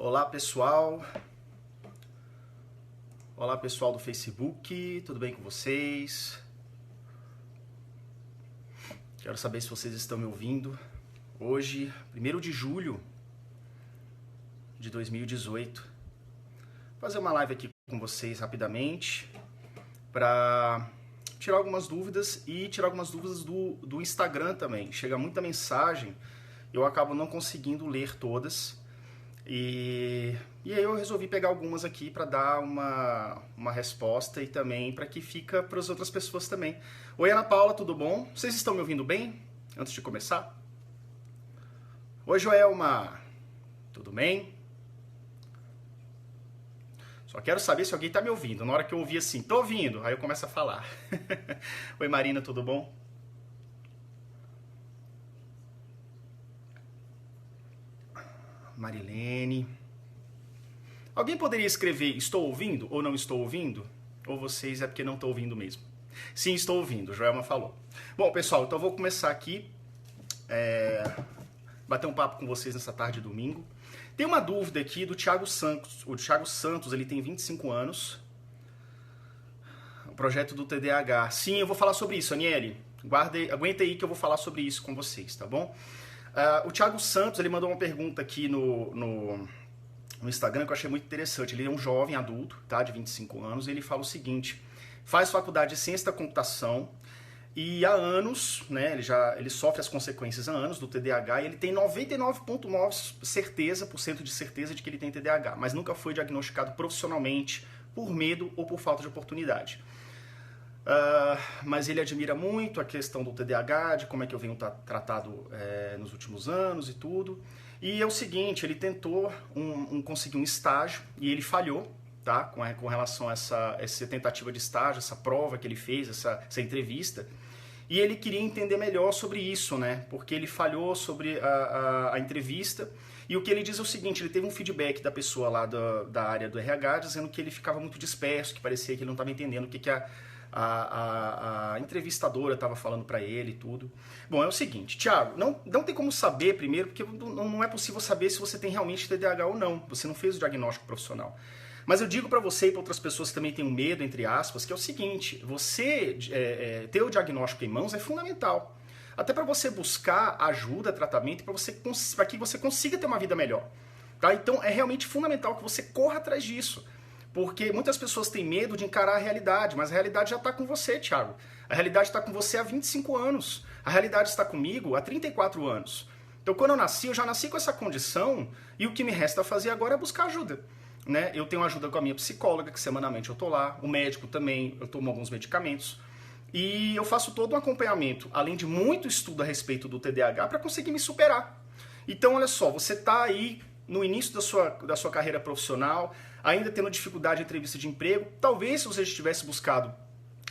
Olá pessoal, olá pessoal do Facebook, tudo bem com vocês? Quero saber se vocês estão me ouvindo. Hoje, 1º de julho de 2018, vou fazer uma live aqui com vocês rapidamente para tirar algumas dúvidas e tirar algumas dúvidas do Instagram também. Chega muita mensagem, eu acabo não conseguindo ler todas. E aí eu resolvi pegar algumas aqui para dar uma resposta e também para que fica para as outras pessoas também. Oi Ana Paula, tudo bom? Vocês estão me ouvindo bem? Antes de começar? Oi Joelma, tudo bem? Só quero saber se alguém está me ouvindo. Na hora que eu ouvir assim, tô ouvindo, aí eu começo a falar. Oi Marina, tudo bom? Marilene. Alguém poderia escrever estou ouvindo ou não estou ouvindo? Ou vocês é porque não estão ouvindo mesmo? Sim, estou ouvindo, Joelma falou. Bom, pessoal, então eu vou começar aqui, bater um papo com vocês nessa tarde de domingo. Tem uma dúvida aqui do Thiago Santos. O Thiago Santos, ele tem 25 anos. O projeto do TDAH. Sim, eu vou falar sobre isso, Aniele. Aguenta aí que eu vou falar sobre isso com vocês, tá bom? O Thiago Santos, ele mandou uma pergunta aqui no Instagram que eu achei muito interessante. Ele é um jovem adulto, tá, de 25 anos, e ele fala o seguinte: faz faculdade de ciência da computação e há anos, né, ele sofre as consequências há anos do TDAH e ele tem 99,9% de certeza de que ele tem TDAH, mas nunca foi diagnosticado profissionalmente por medo ou por falta de oportunidade. Mas ele admira muito a questão do TDAH, de como é que eu venho tratado nos últimos anos e tudo. E é o seguinte, ele tentou conseguir um estágio e ele falhou, tá? Com relação a essa tentativa de estágio, essa prova que ele fez, essa entrevista. E ele queria entender melhor sobre isso, né? Porque ele falhou sobre a entrevista. E o que ele diz é o seguinte, ele teve um feedback da pessoa lá da área do RH, dizendo que ele ficava muito disperso, que parecia que ele não estava entendendo o que a entrevistadora estava falando para ele e tudo. Bom, é o seguinte, Thiago, não tem como saber primeiro, porque não é possível saber se você tem realmente TDAH ou não. Você não fez o diagnóstico profissional. Mas eu digo para você e para outras pessoas que também têm um medo, entre aspas, que é o seguinte, você ter o diagnóstico em mãos é fundamental. Até para você buscar ajuda, tratamento, para que você consiga ter uma vida melhor. Tá? Então é realmente fundamental que você corra atrás disso. Porque muitas pessoas têm medo de encarar a realidade, mas a realidade já está com você, Thiago. A realidade está com você há 25 anos. A realidade está comigo há 34 anos. Então, quando eu já nasci com essa condição, e o que me resta fazer agora é buscar ajuda. Né? Eu tenho ajuda com a minha psicóloga, que semanalmente eu estou lá, o médico também, eu tomo alguns medicamentos. E eu faço todo um acompanhamento, além de muito estudo a respeito do TDAH, para conseguir me superar. Então, olha só, você está aí no início da sua carreira profissional, ainda tendo dificuldade em entrevista de emprego, talvez se você tivesse buscado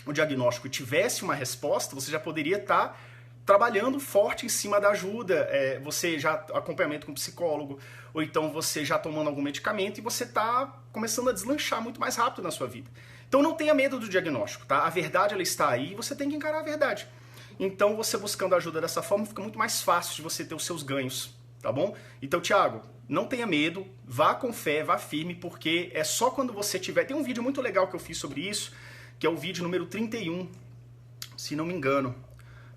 o diagnóstico e tivesse uma resposta, você já poderia estar trabalhando forte em cima da ajuda, você já acompanhamento com psicólogo, ou então você já tomando algum medicamento e você está começando a deslanchar muito mais rápido na sua vida. Então não tenha medo do diagnóstico, tá? A verdade ela está aí e você tem que encarar a verdade. Então você buscando ajuda dessa forma fica muito mais fácil de você ter os seus ganhos, tá bom? Então, Thiago, não tenha medo, vá com fé, vá firme, porque é só quando você tiver... Tem um vídeo muito legal que eu fiz sobre isso, que é o vídeo número 31, se não me engano.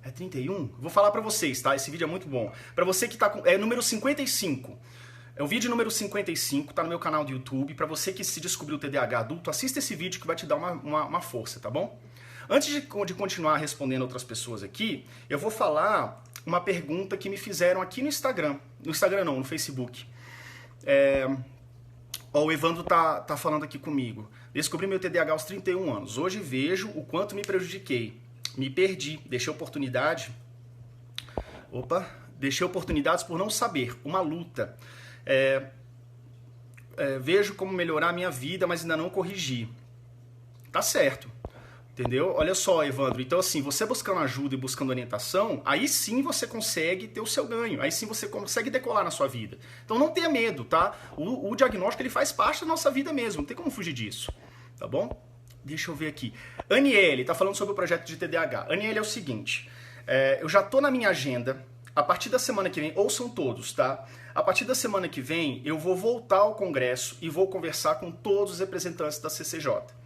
É 31? Vou falar pra vocês, tá? Esse vídeo é muito bom. Pra você que tá com... É número 55. É o vídeo número 55, tá no meu canal do YouTube. Pra você que se descobriu o TDAH adulto, assista esse vídeo que vai te dar uma força, tá bom? Antes de continuar respondendo outras pessoas aqui, eu vou falar uma pergunta que me fizeram aqui no Instagram. No Instagram não, no Facebook. O Evandro tá falando aqui comigo. Descobri meu TDAH aos 31 anos. Hoje vejo o quanto me prejudiquei. Me perdi. Deixei oportunidades por não saber. Uma luta. Vejo como melhorar a minha vida, mas ainda não corrigi. Tá certo. Entendeu? Olha só, Evandro, então assim, você buscando ajuda e buscando orientação, aí sim você consegue ter o seu ganho, aí sim você consegue decolar na sua vida. Então não tenha medo, tá? O diagnóstico ele faz parte da nossa vida mesmo, não tem como fugir disso, tá bom? Deixa eu ver aqui. Aniele, tá falando sobre o projeto de TDAH. Aniele, é o seguinte, eu já tô na minha agenda a partir da semana que vem, ouçam todos, tá? A partir da semana que vem, eu vou voltar ao Congresso e vou conversar com todos os representantes da CCJ.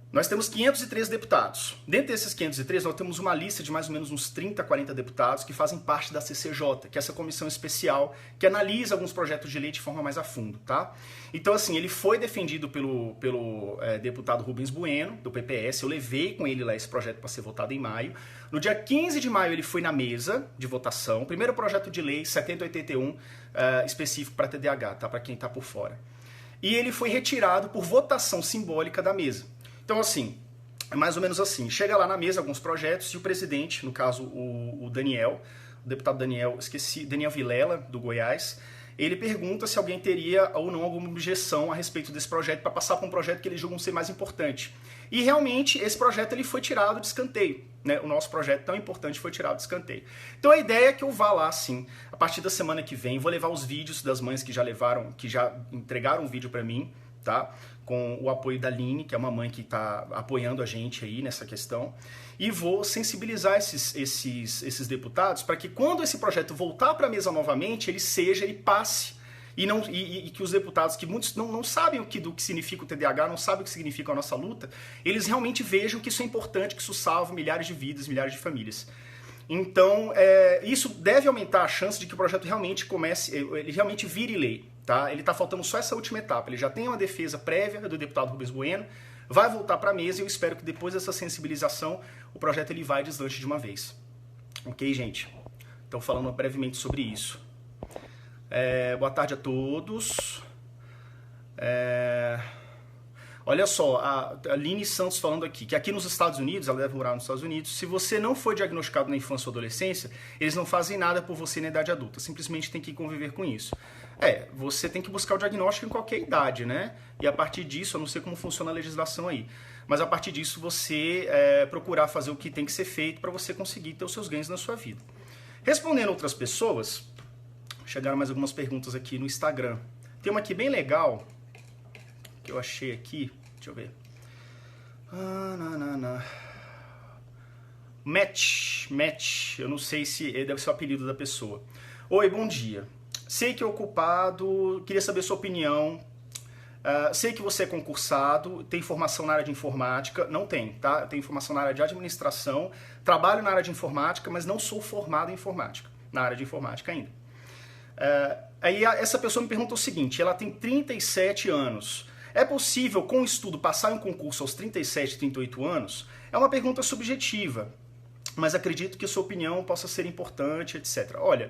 Nós temos 503 deputados. Dentre esses 503, nós temos uma lista de mais ou menos uns 30, 40 deputados que fazem parte da CCJ, que é essa comissão especial que analisa alguns projetos de lei de forma mais a fundo, tá? Então, assim, ele foi defendido pelo deputado Rubens Bueno, do PPS. Eu levei com ele lá esse projeto para ser votado em maio. No dia 15 de maio, ele foi na mesa de votação. Primeiro projeto de lei 7081, específico para TDAH, tá? Para quem está por fora. E ele foi retirado por votação simbólica da mesa. Então, assim, é mais ou menos assim. Chega lá na mesa alguns projetos e o presidente, no caso o Daniel, o deputado Daniel Vilela, do Goiás, ele pergunta se alguém teria ou não alguma objeção a respeito desse projeto para passar para um projeto que eles julgam ser mais importante. E realmente esse projeto ele foi tirado de escanteio, né? O nosso projeto tão importante foi tirado de escanteio. Então a ideia é que eu vá lá, sim, a partir da semana que vem, vou levar os vídeos das mães que já entregaram um vídeo para mim, tá? Com o apoio da Line, que é uma mãe que está apoiando a gente aí nessa questão, e vou sensibilizar esses deputados para que quando esse projeto voltar para a mesa novamente, ele passe, e que os deputados, que muitos não sabem do que significa o TDAH, não sabem o que significa a nossa luta, eles realmente vejam que isso é importante, que isso salva milhares de vidas, milhares de famílias. Então, isso deve aumentar a chance de que o projeto realmente ele realmente vire lei. Tá? Ele está faltando só essa última etapa. Ele já tem uma defesa prévia do deputado Rubens Bueno, vai voltar para a mesa e eu espero que depois dessa sensibilização o projeto ele vai deslanche de uma vez. Ok, gente? Então, falando brevemente sobre isso. Boa tarde a todos. Olha só, a Aline Santos falando aqui, que aqui nos Estados Unidos, ela deve morar nos Estados Unidos, se você não foi diagnosticado na infância ou adolescência, eles não fazem nada por você na idade adulta, simplesmente tem que conviver com isso. Você tem que buscar o diagnóstico em qualquer idade, né? E a partir disso, eu não sei como funciona a legislação aí, mas a partir disso você procurar fazer o que tem que ser feito para você conseguir ter os seus ganhos na sua vida. Respondendo outras pessoas, chegaram mais algumas perguntas aqui no Instagram. Tem uma aqui bem legal, que eu achei aqui, deixa eu ver. Match, eu não sei se deve ser o apelido da pessoa. Oi, bom dia. Sei que é ocupado, queria saber sua opinião. Sei que você é concursado, tem formação na área de informática. Não tem, tá? Eu tenho formação na área de administração, trabalho na área de informática, mas não sou formado em informática, na área de informática ainda. Aí essa pessoa me pergunta o seguinte, ela tem 37 anos. É possível, com o estudo, passar em um concurso aos 37, 38 anos? É uma pergunta subjetiva, mas acredito que a sua opinião possa ser importante, etc. Olha,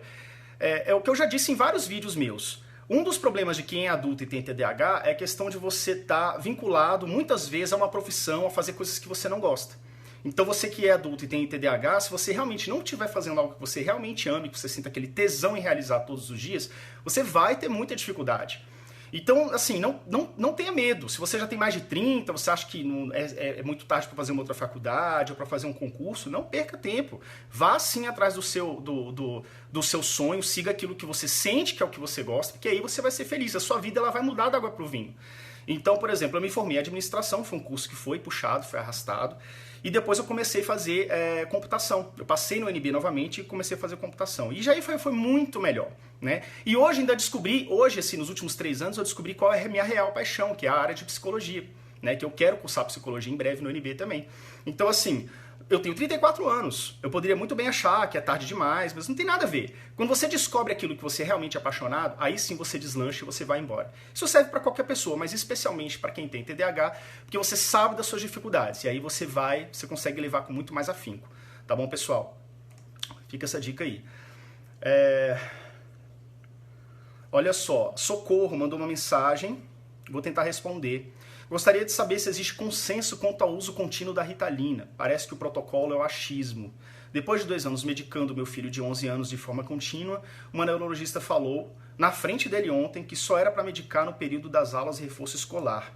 é o que eu já disse em vários vídeos meus. Um dos problemas de quem é adulto e tem TDAH é a questão de você estar vinculado, muitas vezes, a uma profissão, a fazer coisas que você não gosta. Então você que é adulto e tem TDAH, se você realmente não estiver fazendo algo que você realmente ama, que você sinta aquele tesão em realizar todos os dias, você vai ter muita dificuldade. Então, assim, não tenha medo. Se você já tem mais de 30, você acha que é muito tarde para fazer uma outra faculdade ou para fazer um concurso, não perca tempo. Vá sim atrás do seu sonho, siga aquilo que você sente que é o que você gosta, porque aí você vai ser feliz. A sua vida ela vai mudar da água para o vinho. Então, por exemplo, eu me formei em administração, foi um curso que foi puxado, foi arrastado, e depois eu comecei a fazer computação. Eu passei no UNB novamente e comecei a fazer computação. E já aí foi muito melhor, né? E hoje ainda descobri, assim, nos últimos 3 anos, eu descobri qual é a minha real paixão, que é a área de psicologia, né? Que eu quero cursar psicologia em breve no UNB também. Então, assim, eu tenho 34 anos, eu poderia muito bem achar que é tarde demais, mas não tem nada a ver. Quando você descobre aquilo que você é realmente apaixonado, aí sim você deslancha e você vai embora. Isso serve para qualquer pessoa, mas especialmente para quem tem TDAH, porque você sabe das suas dificuldades, e aí você consegue levar com muito mais afinco. Tá bom, pessoal? Fica essa dica aí. Olha só, Socorro mandou uma mensagem, vou tentar responder. Gostaria de saber se existe consenso quanto ao uso contínuo da Ritalina. Parece que o protocolo é o achismo. Depois de 2 anos medicando meu filho de 11 anos de forma contínua, uma neurologista falou, na frente dele ontem, que só era para medicar no período das aulas de reforço escolar.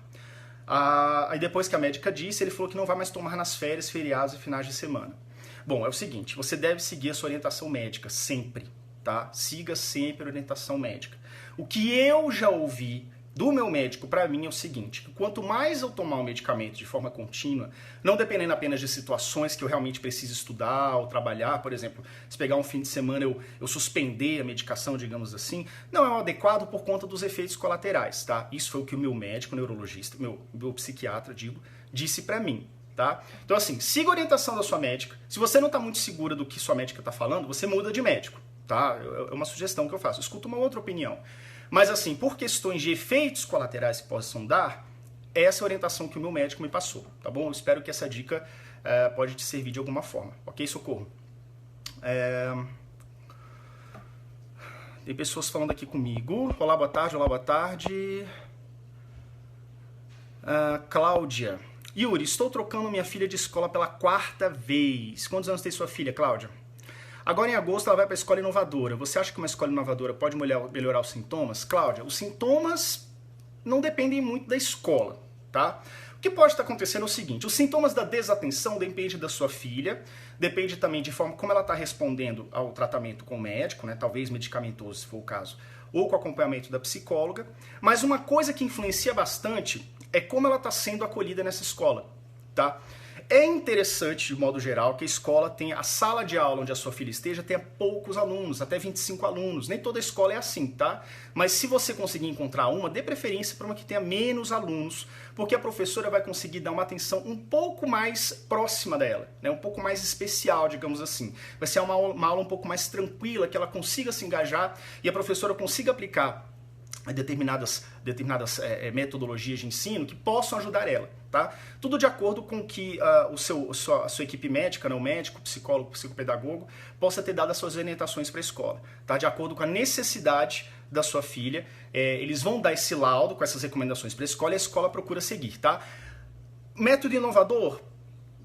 Aí depois que a médica disse, ele falou que não vai mais tomar nas férias, feriados e finais de semana. Bom, é o seguinte, você deve seguir a sua orientação médica, sempre, tá? Siga sempre a orientação médica. O que eu já ouvi do meu médico para mim é o seguinte, que quanto mais eu tomar o medicamento de forma contínua, não dependendo apenas de situações que eu realmente preciso estudar ou trabalhar, por exemplo, se pegar um fim de semana eu suspender a medicação, digamos assim, não é o adequado por conta dos efeitos colaterais, tá? Isso foi o que o meu médico, neurologista, meu psiquiatra, disse para mim, tá? Então assim, siga a orientação da sua médica. Se você não está muito segura do que sua médica está falando, você muda de médico, tá? É uma sugestão que eu faço. Escuta uma outra opinião. Mas assim, por questões de efeitos colaterais que possam dar, essa é a orientação que o meu médico me passou, tá bom? Eu espero que essa dica pode te servir de alguma forma, ok, Socorro? Tem pessoas falando aqui comigo. Olá, boa tarde, olá, boa tarde. Cláudia. Yuri, estou trocando minha filha de escola pela 4ª vez. Quantos anos tem sua filha, Cláudia? Agora em agosto ela vai para a escola inovadora. Você acha que uma escola inovadora pode melhorar os sintomas? Cláudia, os sintomas não dependem muito da escola, tá? O que pode estar acontecendo é o seguinte, os sintomas da desatenção dependem da sua filha, depende também de forma como ela está respondendo ao tratamento com o médico, né? Talvez medicamentoso, se for o caso, ou com acompanhamento da psicóloga. Mas uma coisa que influencia bastante é como ela está sendo acolhida nessa escola, tá? É interessante, de modo geral, que a escola tenha, a sala de aula onde a sua filha esteja tenha poucos alunos, até 25 alunos. Nem toda escola é assim, tá? Mas se você conseguir encontrar uma, dê preferência para uma que tenha menos alunos, porque a professora vai conseguir dar uma atenção um pouco mais próxima dela, né? Um pouco mais especial, digamos assim. Vai ser uma aula um pouco mais tranquila, que ela consiga se engajar e a professora consiga aplicar determinadas metodologias de ensino que possam ajudar ela, tá? Tudo de acordo com que a sua equipe médica, né, o médico, o psicólogo, o psicopedagogo, possa ter dado as suas orientações para a escola, tá? De acordo com a necessidade da sua filha, eles vão dar esse laudo com essas recomendações para a escola procura seguir, tá? Método inovador?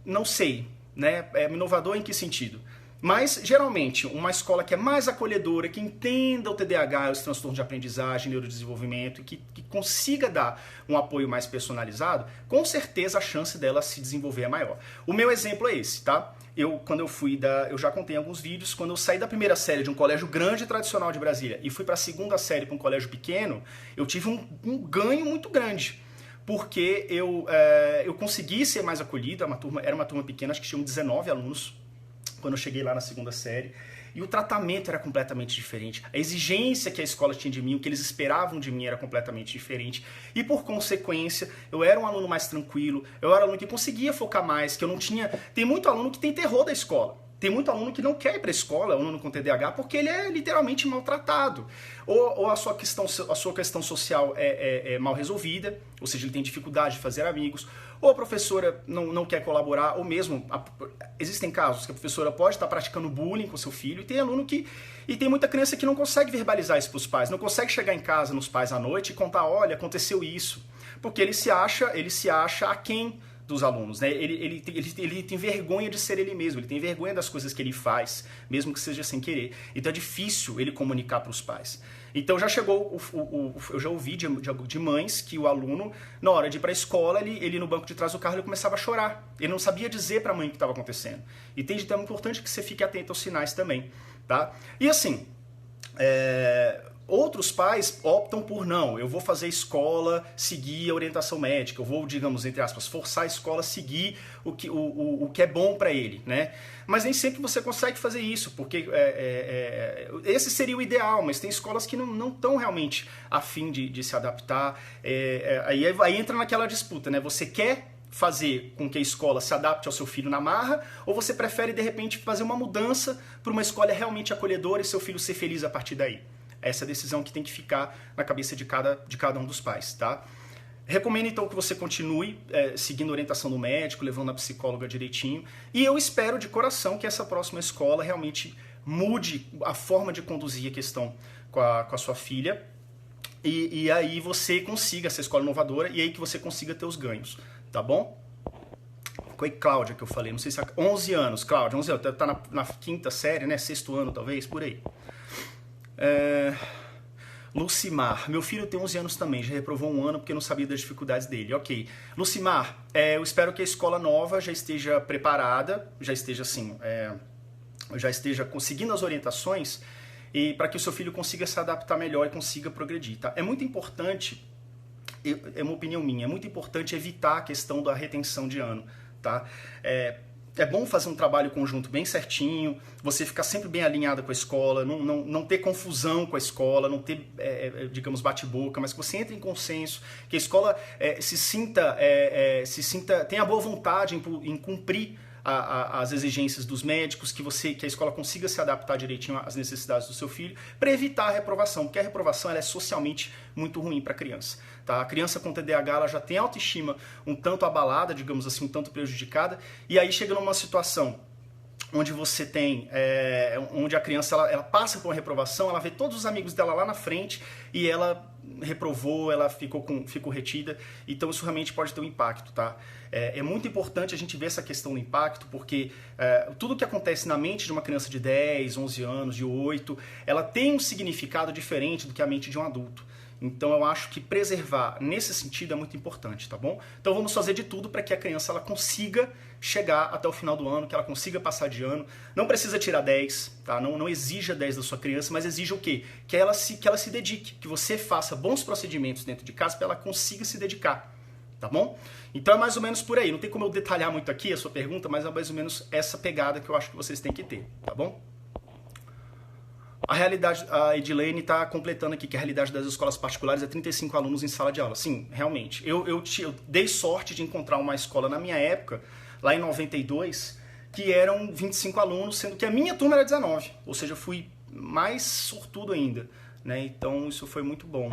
Não sei, né? Inovador em que sentido? Mas, geralmente, uma escola que é mais acolhedora, que entenda o TDAH, os transtornos de aprendizagem, neurodesenvolvimento, e que consiga dar um apoio mais personalizado, com certeza a chance dela se desenvolver é maior. O meu exemplo é esse, tá? Eu já contei em alguns vídeos, quando eu saí da primeira série de um colégio grande e tradicional de Brasília e fui para a segunda série para um colégio pequeno, eu tive um ganho muito grande. Porque eu consegui ser mais acolhido, era uma turma pequena, acho que tinham 19 alunos, quando eu cheguei lá na segunda série, e o tratamento era completamente diferente. A exigência que a escola tinha de mim, o que eles esperavam de mim era completamente diferente. E por consequência, eu era um aluno mais tranquilo, eu era um aluno que conseguia focar mais, que eu não tinha... Tem muito aluno que tem terror da escola. Tem muito aluno que não quer ir para a escola, aluno com TDAH, porque ele é literalmente maltratado. Ou a sua questão social é mal resolvida, ou seja, ele tem dificuldade de fazer amigos, ou a professora não quer colaborar, ou mesmo, existem casos que a professora pode estar praticando bullying com seu filho, e tem muita criança que não consegue verbalizar isso para os pais, não consegue chegar em casa nos pais à noite e contar, olha, aconteceu isso, porque ele se acha aquém dos alunos, né? Ele tem vergonha de ser ele mesmo, ele tem vergonha das coisas que ele faz, mesmo que seja sem querer. Então é difícil ele comunicar para os pais. Então eu já ouvi de mães que o aluno, na hora de ir para a escola, ele no banco de trás do carro ele começava a chorar. Ele não sabia dizer para a mãe o que estava acontecendo. Então é importante que você fique atento aos sinais também, tá? E assim, outros pais optam por não, eu vou fazer a escola seguir a orientação médica, eu vou, digamos, entre aspas, forçar a escola a seguir o que é bom para ele, né? Mas nem sempre você consegue fazer isso, porque esse seria o ideal, mas tem escolas que não estão realmente a fim de se adaptar. Aí entra naquela disputa, né? Você quer fazer com que a escola se adapte ao seu filho na marra, ou você prefere, de repente, fazer uma mudança para uma escola realmente acolhedora e seu filho ser feliz a partir daí? Essa é a decisão que tem que ficar na cabeça de cada um dos pais, tá? Recomendo, então, que você continue seguindo a orientação do médico, levando a psicóloga direitinho, e eu espero de coração que essa próxima escola realmente mude a forma de conduzir a questão com a sua filha, e aí você consiga essa escola inovadora, e aí que você consiga ter os ganhos, tá bom? Foi Cláudia que eu falei, não sei se... 11 anos, Cláudia, 11 anos, tá na quinta série, né? Sexto ano, talvez, por aí. Lucimar, meu filho tem 11 anos também, já reprovou um ano porque não sabia das dificuldades dele. Ok. Lucimar, eu espero que a escola nova já esteja preparada, já esteja assim, já esteja conseguindo as orientações e para que o seu filho consiga se adaptar melhor e consiga progredir, tá? É muito importante é uma opinião minha, é muito importante evitar a questão da retenção de ano, tá? É bom fazer um trabalho conjunto bem certinho, você ficar sempre bem alinhada com a escola, não ter confusão com a escola, não ter, digamos, bate-boca, mas que você entre em consenso, que a escola se sinta, tenha boa vontade em cumprir as exigências dos médicos, que a escola consiga se adaptar direitinho às necessidades do seu filho, para evitar a reprovação, porque a reprovação ela é socialmente muito ruim para a criança. Tá? A criança com TDAH ela já tem autoestima um tanto abalada, digamos assim, um tanto prejudicada, e aí chega numa situação onde você tem, onde a criança ela passa por uma reprovação, ela vê todos os amigos dela lá na frente e ela reprovou, ela ficou retida, então isso realmente pode ter um impacto, tá? É muito importante a gente ver essa questão do impacto, porque tudo que acontece na mente de uma criança de 10, 11 anos, de 8, ela tem um significado diferente do que a mente de um adulto. Então eu acho que preservar nesse sentido é muito importante, tá bom? Então vamos fazer de tudo para que a criança ela consiga chegar até o final do ano, que ela consiga passar de ano. Não precisa tirar 10, tá? Não exija 10 da sua criança, mas exija o quê? Que ela se dedique, que você faça bons procedimentos dentro de casa para ela consiga se dedicar, tá bom? Então é mais ou menos por aí. Não tem como eu detalhar muito aqui a sua pergunta, mas é mais ou menos essa pegada que eu acho que vocês têm que ter, tá bom? A realidade, a Edilene está completando aqui que a realidade das escolas particulares é 35 alunos em sala de aula. Sim, realmente. Eu dei sorte de encontrar uma escola na minha época, lá em 92, que eram 25 alunos, sendo que a minha turma era 19. Ou seja, eu fui mais sortudo ainda, né? Então isso foi muito bom.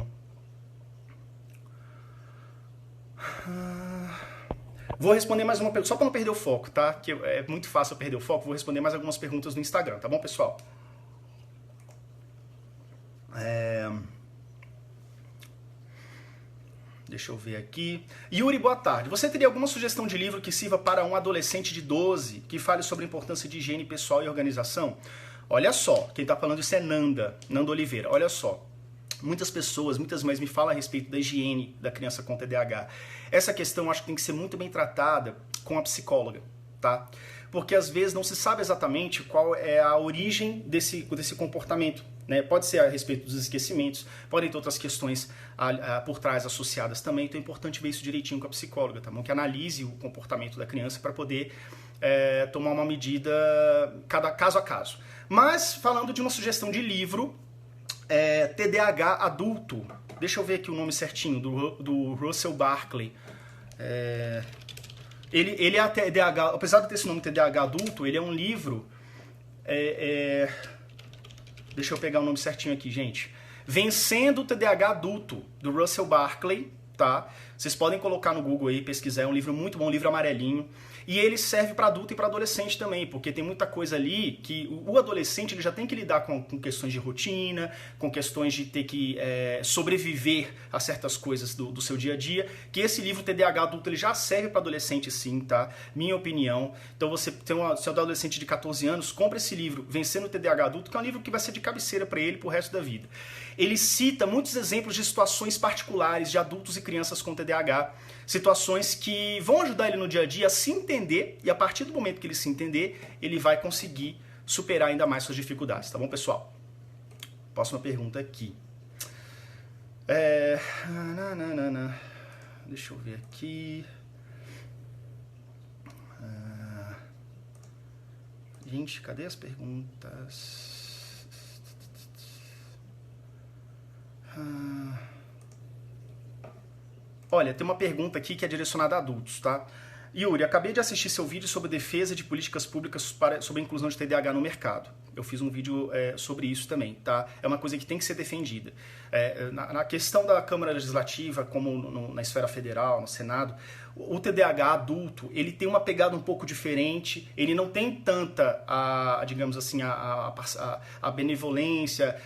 Vou responder mais uma pergunta, só para não perder o foco, tá? Que é muito fácil eu perder o foco. Vou responder mais algumas perguntas no Instagram, tá bom, pessoal? Deixa eu ver aqui. Yuri, boa tarde. Você teria alguma sugestão de livro que sirva para um adolescente de 12 que fale sobre a importância de higiene pessoal e organização? Olha só, quem está falando isso é Nanda Oliveira. Olha só, muitas pessoas, muitas mães me falam a respeito da higiene da criança com TDAH. Essa questão eu acho que tem que ser muito bem tratada com a psicóloga, tá? Porque às vezes não se sabe exatamente qual é a origem desse comportamento. Né? Pode ser a respeito dos esquecimentos, podem ter outras questões por trás associadas também, então é importante ver isso direitinho com a psicóloga, tá bom? Que analise o comportamento da criança para poder tomar uma medida caso a caso. Mas, falando de uma sugestão de livro, TDAH adulto, deixa eu ver aqui o nome certinho, do Russell Barkley. Ele é TDAH, apesar de ter esse nome TDAH adulto, ele é um livro... Deixa eu pegar o nome certinho aqui, gente. Vencendo o TDAH Adulto, do Russell Barkley, tá? Vocês podem colocar no Google aí, pesquisar, é um livro muito bom, um livro amarelinho. E ele serve para adulto e para adolescente também, porque tem muita coisa ali que o adolescente ele já tem que lidar com questões de rotina, com questões de ter que sobreviver a certas coisas do seu dia a dia, que esse livro TDAH adulto ele já serve para adolescente sim, tá? Minha opinião. Então você tem se é um adolescente de 14 anos, compra esse livro, Vencendo o TDAH Adulto, que é um livro que vai ser de cabeceira para ele pro resto da vida. Ele cita muitos exemplos de situações particulares de adultos e crianças com TDAH, situações que vão ajudar ele no dia a dia a se entender, e a partir do momento que ele se entender, ele vai conseguir superar ainda mais suas dificuldades, tá bom, pessoal? Próxima pergunta aqui. Deixa eu ver aqui. Gente, cadê as perguntas? Olha, tem uma pergunta aqui que é direcionada a adultos, tá? Yuri, acabei de assistir seu vídeo sobre defesa de políticas públicas sobre a inclusão de TDAH no mercado. Eu fiz um vídeo sobre isso também, tá? É uma coisa que tem que ser defendida. Na questão da Câmara Legislativa, como na esfera federal, no Senado, o TDAH adulto, ele tem uma pegada um pouco diferente, ele não tem tanta, digamos assim, a benevolência,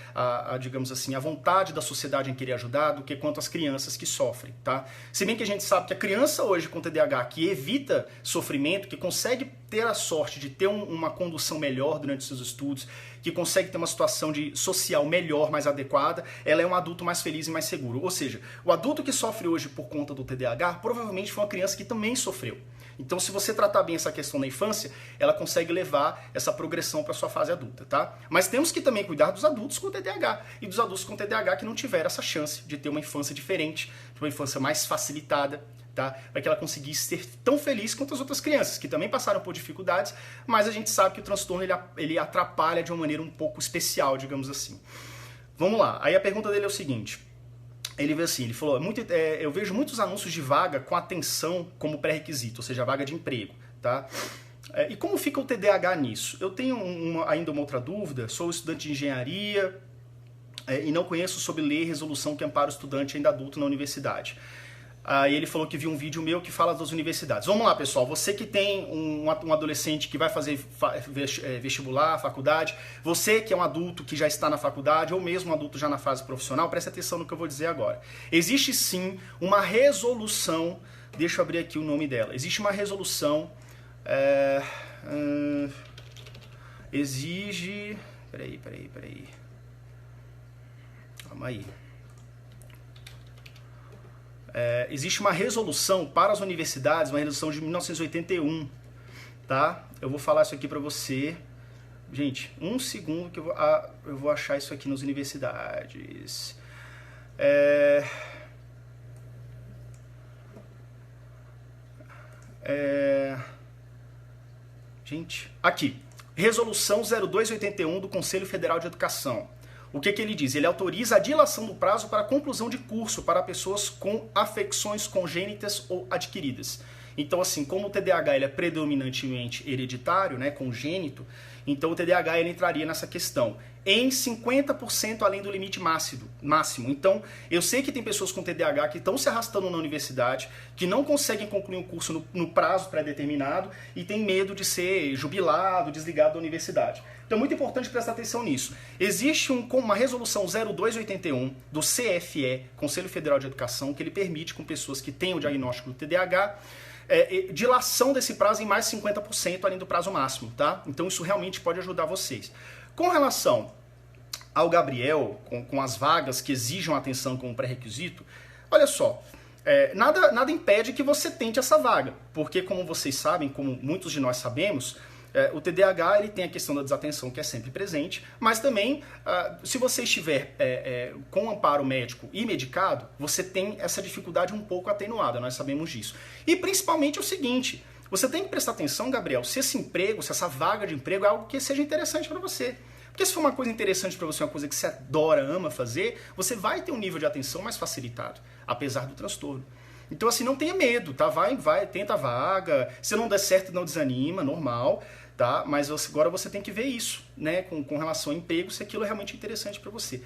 digamos assim, a vontade da sociedade em querer ajudar do que quanto as crianças que sofrem, tá? Se bem que a gente sabe que a criança hoje com TDAH que evita sofrimento, que consegue ter a sorte de ter uma condução melhor durante seus estudos, que consegue ter uma situação social melhor, mais adequada, ela é um adulto mais feliz e mais seguro. Ou seja, o adulto que sofre hoje por conta do TDAH provavelmente foi uma criança que também sofreu. Então, se você tratar bem essa questão na infância, ela consegue levar essa progressão para sua fase adulta, tá? Mas temos que também cuidar dos adultos com TDAH e dos adultos com TDAH que não tiveram essa chance de ter uma infância diferente, de uma infância mais facilitada, tá? Para que ela conseguisse ser tão feliz quanto as outras crianças, que também passaram por dificuldades, mas a gente sabe que o transtorno ele atrapalha de uma maneira um pouco especial, digamos assim. Vamos lá, aí a pergunta dele é o seguinte, ele veio assim, ele falou, eu vejo muitos anúncios de vaga com atenção como pré-requisito, ou seja, vaga de emprego, tá? E como fica o TDAH nisso? Eu tenho ainda uma outra dúvida, sou estudante de engenharia e não conheço sobre lei e resolução que ampara o estudante ainda adulto na universidade. Aí ele falou que viu um vídeo meu que fala das universidades. Vamos lá, pessoal. Você que tem um adolescente que vai fazer vestibular, faculdade, você que é um adulto que já está na faculdade, ou mesmo um adulto já na fase profissional, preste atenção no que eu vou dizer agora. Existe sim uma resolução, deixa eu abrir aqui o nome dela. Existe uma resolução, exige... Peraí. Calma aí. Existe uma resolução para as universidades, uma resolução de 1981, tá? Eu vou falar isso aqui para você. Gente, um segundo que eu vou achar isso aqui nas universidades. Gente, aqui. Resolução 0281 do Conselho Federal de Educação. O que ele diz? Ele autoriza a dilação do prazo para a conclusão de curso para pessoas com afecções congênitas ou adquiridas. Então, assim, como o TDAH ele é predominantemente hereditário, né, congênito, então o TDAH ele entraria nessa questão. Em 50% além do limite máximo. Então, eu sei que tem pessoas com TDAH que estão se arrastando na universidade, que não conseguem concluir um curso no prazo pré-determinado e tem medo de ser jubilado, desligado da universidade. Então é muito importante prestar atenção nisso. Existe uma resolução 0281 do CFE, Conselho Federal de Educação, que ele permite com pessoas que têm o diagnóstico do TDAH, dilação desse prazo em mais 50% além do prazo máximo, tá? Então isso realmente pode ajudar vocês. Com relação ao Gabriel, com as vagas que exijam atenção como pré-requisito, olha só, nada impede que você tente essa vaga, porque como vocês sabem, como muitos de nós sabemos, o TDAH ele tem a questão da desatenção que é sempre presente, mas também, se você estiver com amparo médico e medicado, você tem essa dificuldade um pouco atenuada, nós sabemos disso. E principalmente o seguinte, você tem que prestar atenção, Gabriel, se esse emprego, se essa vaga de emprego é algo que seja interessante para você. Porque se for uma coisa interessante para você, uma coisa que você adora, ama fazer, você vai ter um nível de atenção mais facilitado, apesar do transtorno. Então, assim, não tenha medo, tá? Vai, tenta a vaga. Se não der certo, não desanima, normal, tá? Mas agora você tem que ver isso, né? Com relação a emprego, se aquilo é realmente interessante para você.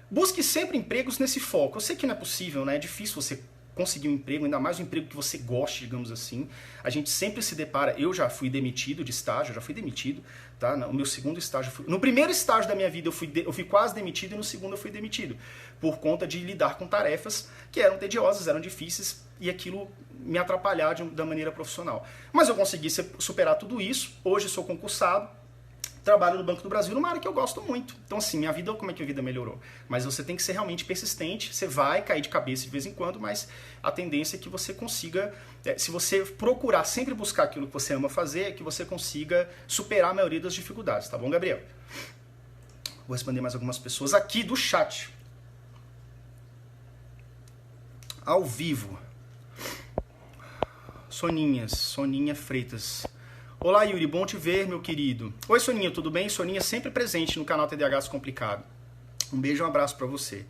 Busque sempre empregos nesse foco. Eu sei que não é possível, né? É difícil você conseguir um emprego, ainda mais um emprego que você goste, digamos assim. A gente sempre se depara... Eu já fui demitido de estágio, já fui demitido, tá? No meu segundo estágio... No primeiro estágio da minha vida eu fui quase demitido e no segundo eu fui demitido. Por conta de lidar com tarefas que eram tediosas, eram difíceis e aquilo me atrapalhar da maneira profissional. Mas eu consegui superar tudo isso. Hoje sou concursado, trabalho no Banco do Brasil, numa área que eu gosto muito. Então, assim, como é que a vida melhorou? Mas você tem que ser realmente persistente, você vai cair de cabeça de vez em quando, mas a tendência é que você consiga, se você procurar sempre buscar aquilo que você ama fazer, é que você consiga superar a maioria das dificuldades, tá bom, Gabriel? Vou responder mais algumas pessoas aqui do chat. Ao vivo. Soninha Freitas. Olá, Yuri, bom te ver, meu querido. Oi, Soninha, tudo bem? Soninha sempre presente no canal TDAH Descomplicado. Um beijo e um abraço pra você.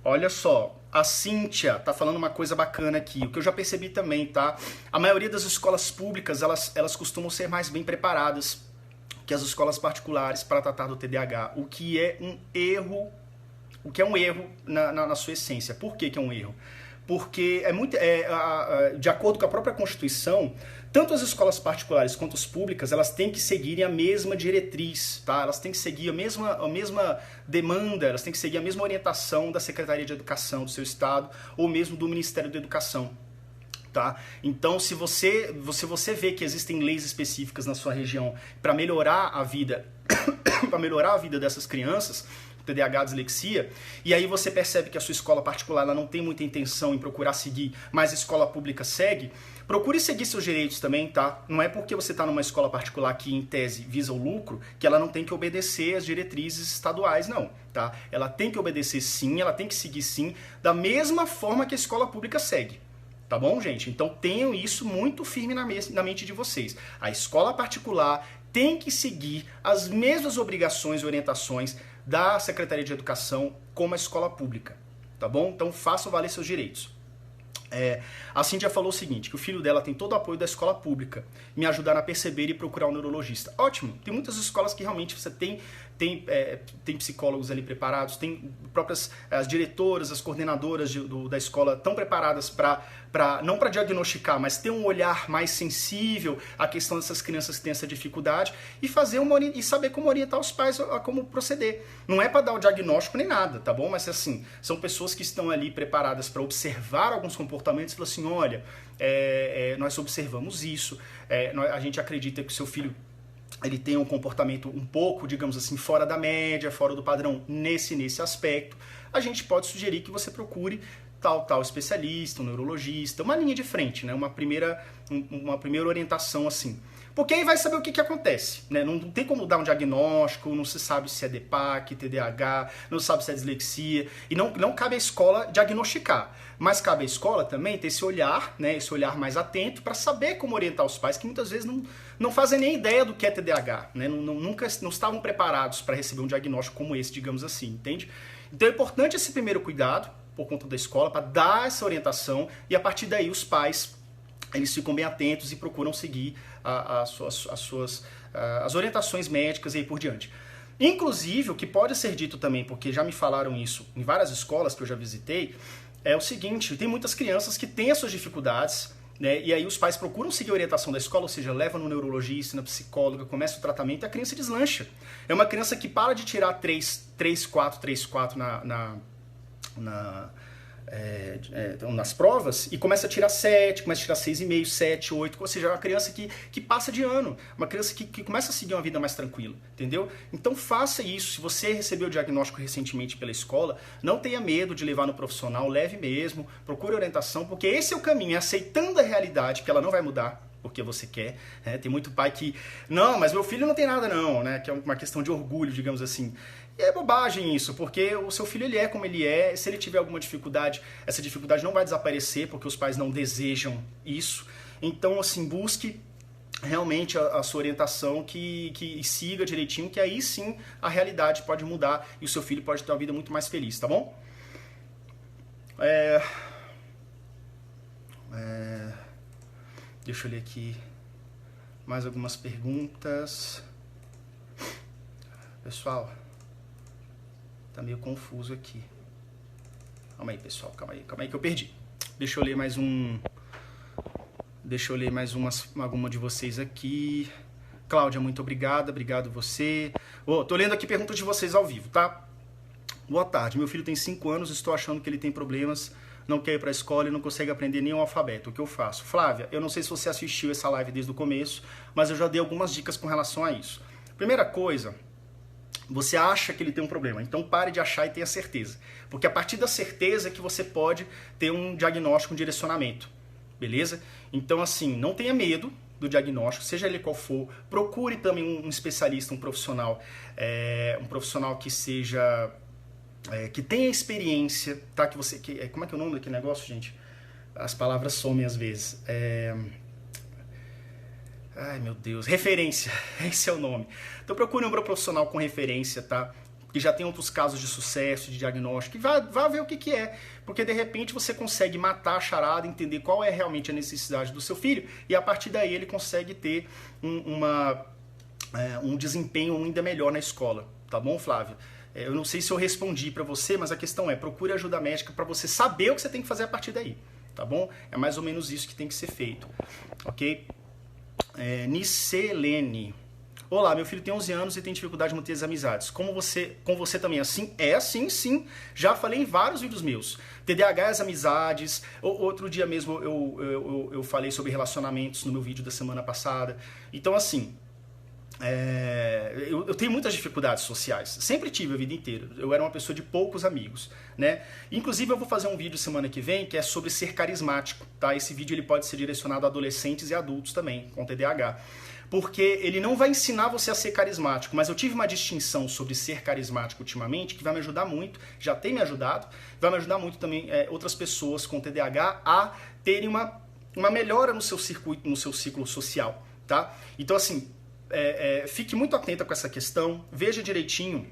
Olha só, a Cíntia tá falando uma coisa bacana aqui, o que eu já percebi também, tá? A maioria das escolas públicas, elas costumam ser mais bem preparadas que as escolas particulares para tratar do TDAH, o que é um erro, na sua essência. Por que é um erro? Porque de acordo com a própria Constituição, tanto as escolas particulares quanto as públicas, elas têm que seguirem a mesma diretriz, tá? Elas têm que seguir a mesma demanda, elas têm que seguir a mesma orientação da Secretaria de Educação do seu estado ou mesmo do Ministério da Educação. Tá? Então, se você vê que existem leis específicas na sua região para melhorar a vida dessas crianças, TDAH, dislexia, e aí você percebe que a sua escola particular ela não tem muita intenção em procurar seguir, mas a escola pública segue, Procure seguir seus direitos também, tá? Não é porque você está numa escola particular que, em tese, visa o lucro, que ela não tem que obedecer às diretrizes estaduais, não, tá? Ela tem que obedecer sim, ela tem que seguir sim, da mesma forma que a escola pública segue. Tá bom, gente? Então tenham isso muito firme na mente de vocês. A escola particular tem que seguir as mesmas obrigações e orientações da Secretaria de Educação como a escola pública. Tá bom? Então façam valer seus direitos. A Cíntia falou o seguinte, que o filho dela tem todo o apoio da escola pública, me ajudaram a perceber e procurar um neurologista. Ótimo, tem muitas escolas que realmente você tem psicólogos ali preparados, tem próprias as diretoras, as coordenadoras da escola estão preparadas não para diagnosticar, mas ter um olhar mais sensível à questão dessas crianças que têm essa dificuldade e saber como orientar os pais a como proceder. Não é para dar o diagnóstico nem nada, tá bom? Mas assim, são pessoas que estão ali preparadas para observar alguns comportamentos e falar assim, olha, nós observamos isso, a gente acredita que o seu filho ele tem um comportamento um pouco, digamos assim, fora da média, fora do padrão nesse aspecto, a gente pode sugerir que você procure tal especialista, um neurologista, uma linha de frente, né? Uma primeira orientação assim. Porque aí vai saber o que acontece, né? Não tem como dar um diagnóstico, não se sabe se é DPAC, TDAH, não se sabe se é dislexia, e não cabe à escola diagnosticar. Mas cabe à escola também ter esse olhar, né? Esse olhar mais atento para saber como orientar os pais, que muitas vezes não fazem nem ideia do que é TDAH, né? Nunca não estavam preparados para receber um diagnóstico como esse, digamos assim, entende? Então é importante esse primeiro cuidado, por conta da escola, para dar essa orientação, e a partir daí os pais eles ficam bem atentos e procuram seguir as orientações médicas e aí por diante. Inclusive, o que pode ser dito também, porque já me falaram isso em várias escolas que eu já visitei, é o seguinte, tem muitas crianças que têm as suas dificuldades, né, e aí os pais procuram seguir a orientação da escola, ou seja, levam no neurologista, na psicóloga, começa o tratamento e a criança deslancha. É uma criança que para de tirar 3,4 nas provas e começa a tirar 7, começa a tirar 6,5, 7, 8, ou seja, é uma criança que passa de ano, uma criança que começa a seguir uma vida mais tranquila, entendeu? Então faça isso, se você recebeu o diagnóstico recentemente pela escola, não tenha medo de levar no profissional, leve mesmo, procure orientação, porque esse é o caminho, é aceitando a realidade, que ela não vai mudar, porque você quer, né? Tem muito pai que, não, mas meu filho não tem nada não, né? Que é uma questão de orgulho, digamos assim. E é bobagem isso, porque o seu filho ele é como ele é, se ele tiver alguma dificuldade, essa dificuldade não vai desaparecer, porque os pais não desejam isso. Então, assim, busque realmente a sua orientação que siga direitinho, que aí sim a realidade pode mudar e o seu filho pode ter uma vida muito mais feliz, tá bom? Deixa eu ler aqui mais algumas perguntas. Pessoal, tá meio confuso aqui. Calma aí, pessoal, calma aí que eu perdi. Deixa eu ler mais alguma de vocês aqui. Cláudia, muito obrigado você. Tô lendo aqui perguntas de vocês ao vivo, tá? Boa tarde, meu filho tem 5 anos, estou achando que ele tem problemas, não quer ir para a escola e não consegue aprender nenhum alfabeto. O que eu faço? Flávia, eu não sei se você assistiu essa live desde o começo, mas eu já dei algumas dicas com relação a isso. Primeira coisa, você acha que ele tem um problema, então pare de achar e tenha certeza. Porque a partir da certeza é que você pode ter um diagnóstico, um direcionamento. Beleza? Então, assim, não tenha medo do diagnóstico, seja ele qual for. Procure também um especialista, um profissional que seja... que tenha experiência, tá? Como é que é o nome daquele negócio, gente? As palavras somem às vezes. Ai, meu Deus. Referência. Esse é o nome. Então procure um profissional com referência, tá? Que já tem outros casos de sucesso, de diagnóstico. E vá ver o que é. Porque, de repente, você consegue matar a charada, entender qual é realmente a necessidade do seu filho. E, a partir daí, ele consegue ter um desempenho ainda melhor na escola. Tá bom, Flávia? Eu não sei se eu respondi para você, mas a questão é, procure ajuda médica para você saber o que você tem que fazer a partir daí, tá bom? É mais ou menos isso que tem que ser feito, ok? Nicelene. Olá, meu filho tem 11 anos e tem dificuldade de manter as amizades. Com você também é assim? É assim, sim. Já falei em vários vídeos meus. TDAH e as amizades. Outro dia mesmo eu falei sobre relacionamentos no meu vídeo da semana passada. Então, assim... eu tenho muitas dificuldades sociais, sempre tive a vida inteira. Eu era uma pessoa de poucos amigos, né? Inclusive eu vou fazer um vídeo semana que vem que é sobre ser carismático, tá? Esse vídeo ele pode ser direcionado a adolescentes e adultos também, com TDAH. Porque ele não vai ensinar você a ser carismático, mas eu tive uma distinção sobre ser carismático ultimamente que vai me ajudar muito, já tem me ajudado, vai me ajudar muito também outras pessoas com TDAH a terem uma melhora no seu circuito, no seu ciclo social, tá? Então assim, fique muito atenta com essa questão, veja direitinho,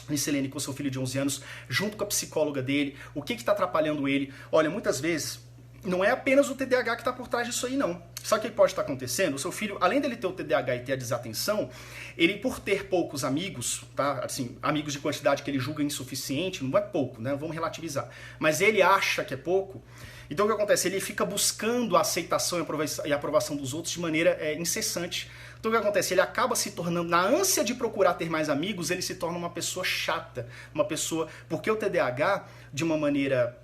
Nicilene, com o seu filho de 11 anos, junto com a psicóloga dele, o que está atrapalhando ele. Olha, muitas vezes não é apenas o TDAH que está por trás disso aí, não. Sabe o que pode estar acontecendo? O seu filho, além dele ter o TDAH e ter a desatenção, ele, por ter poucos amigos, tá? Assim, amigos de quantidade que ele julga insuficiente, não é pouco, né? Vamos relativizar. Mas ele acha que é pouco. Então o que acontece? Ele fica buscando a aceitação e a aprovação dos outros de maneira incessante. Então o que acontece? Ele acaba se tornando, na ânsia de procurar ter mais amigos, ele se torna uma pessoa chata, uma pessoa... Porque o TDAH, de uma maneira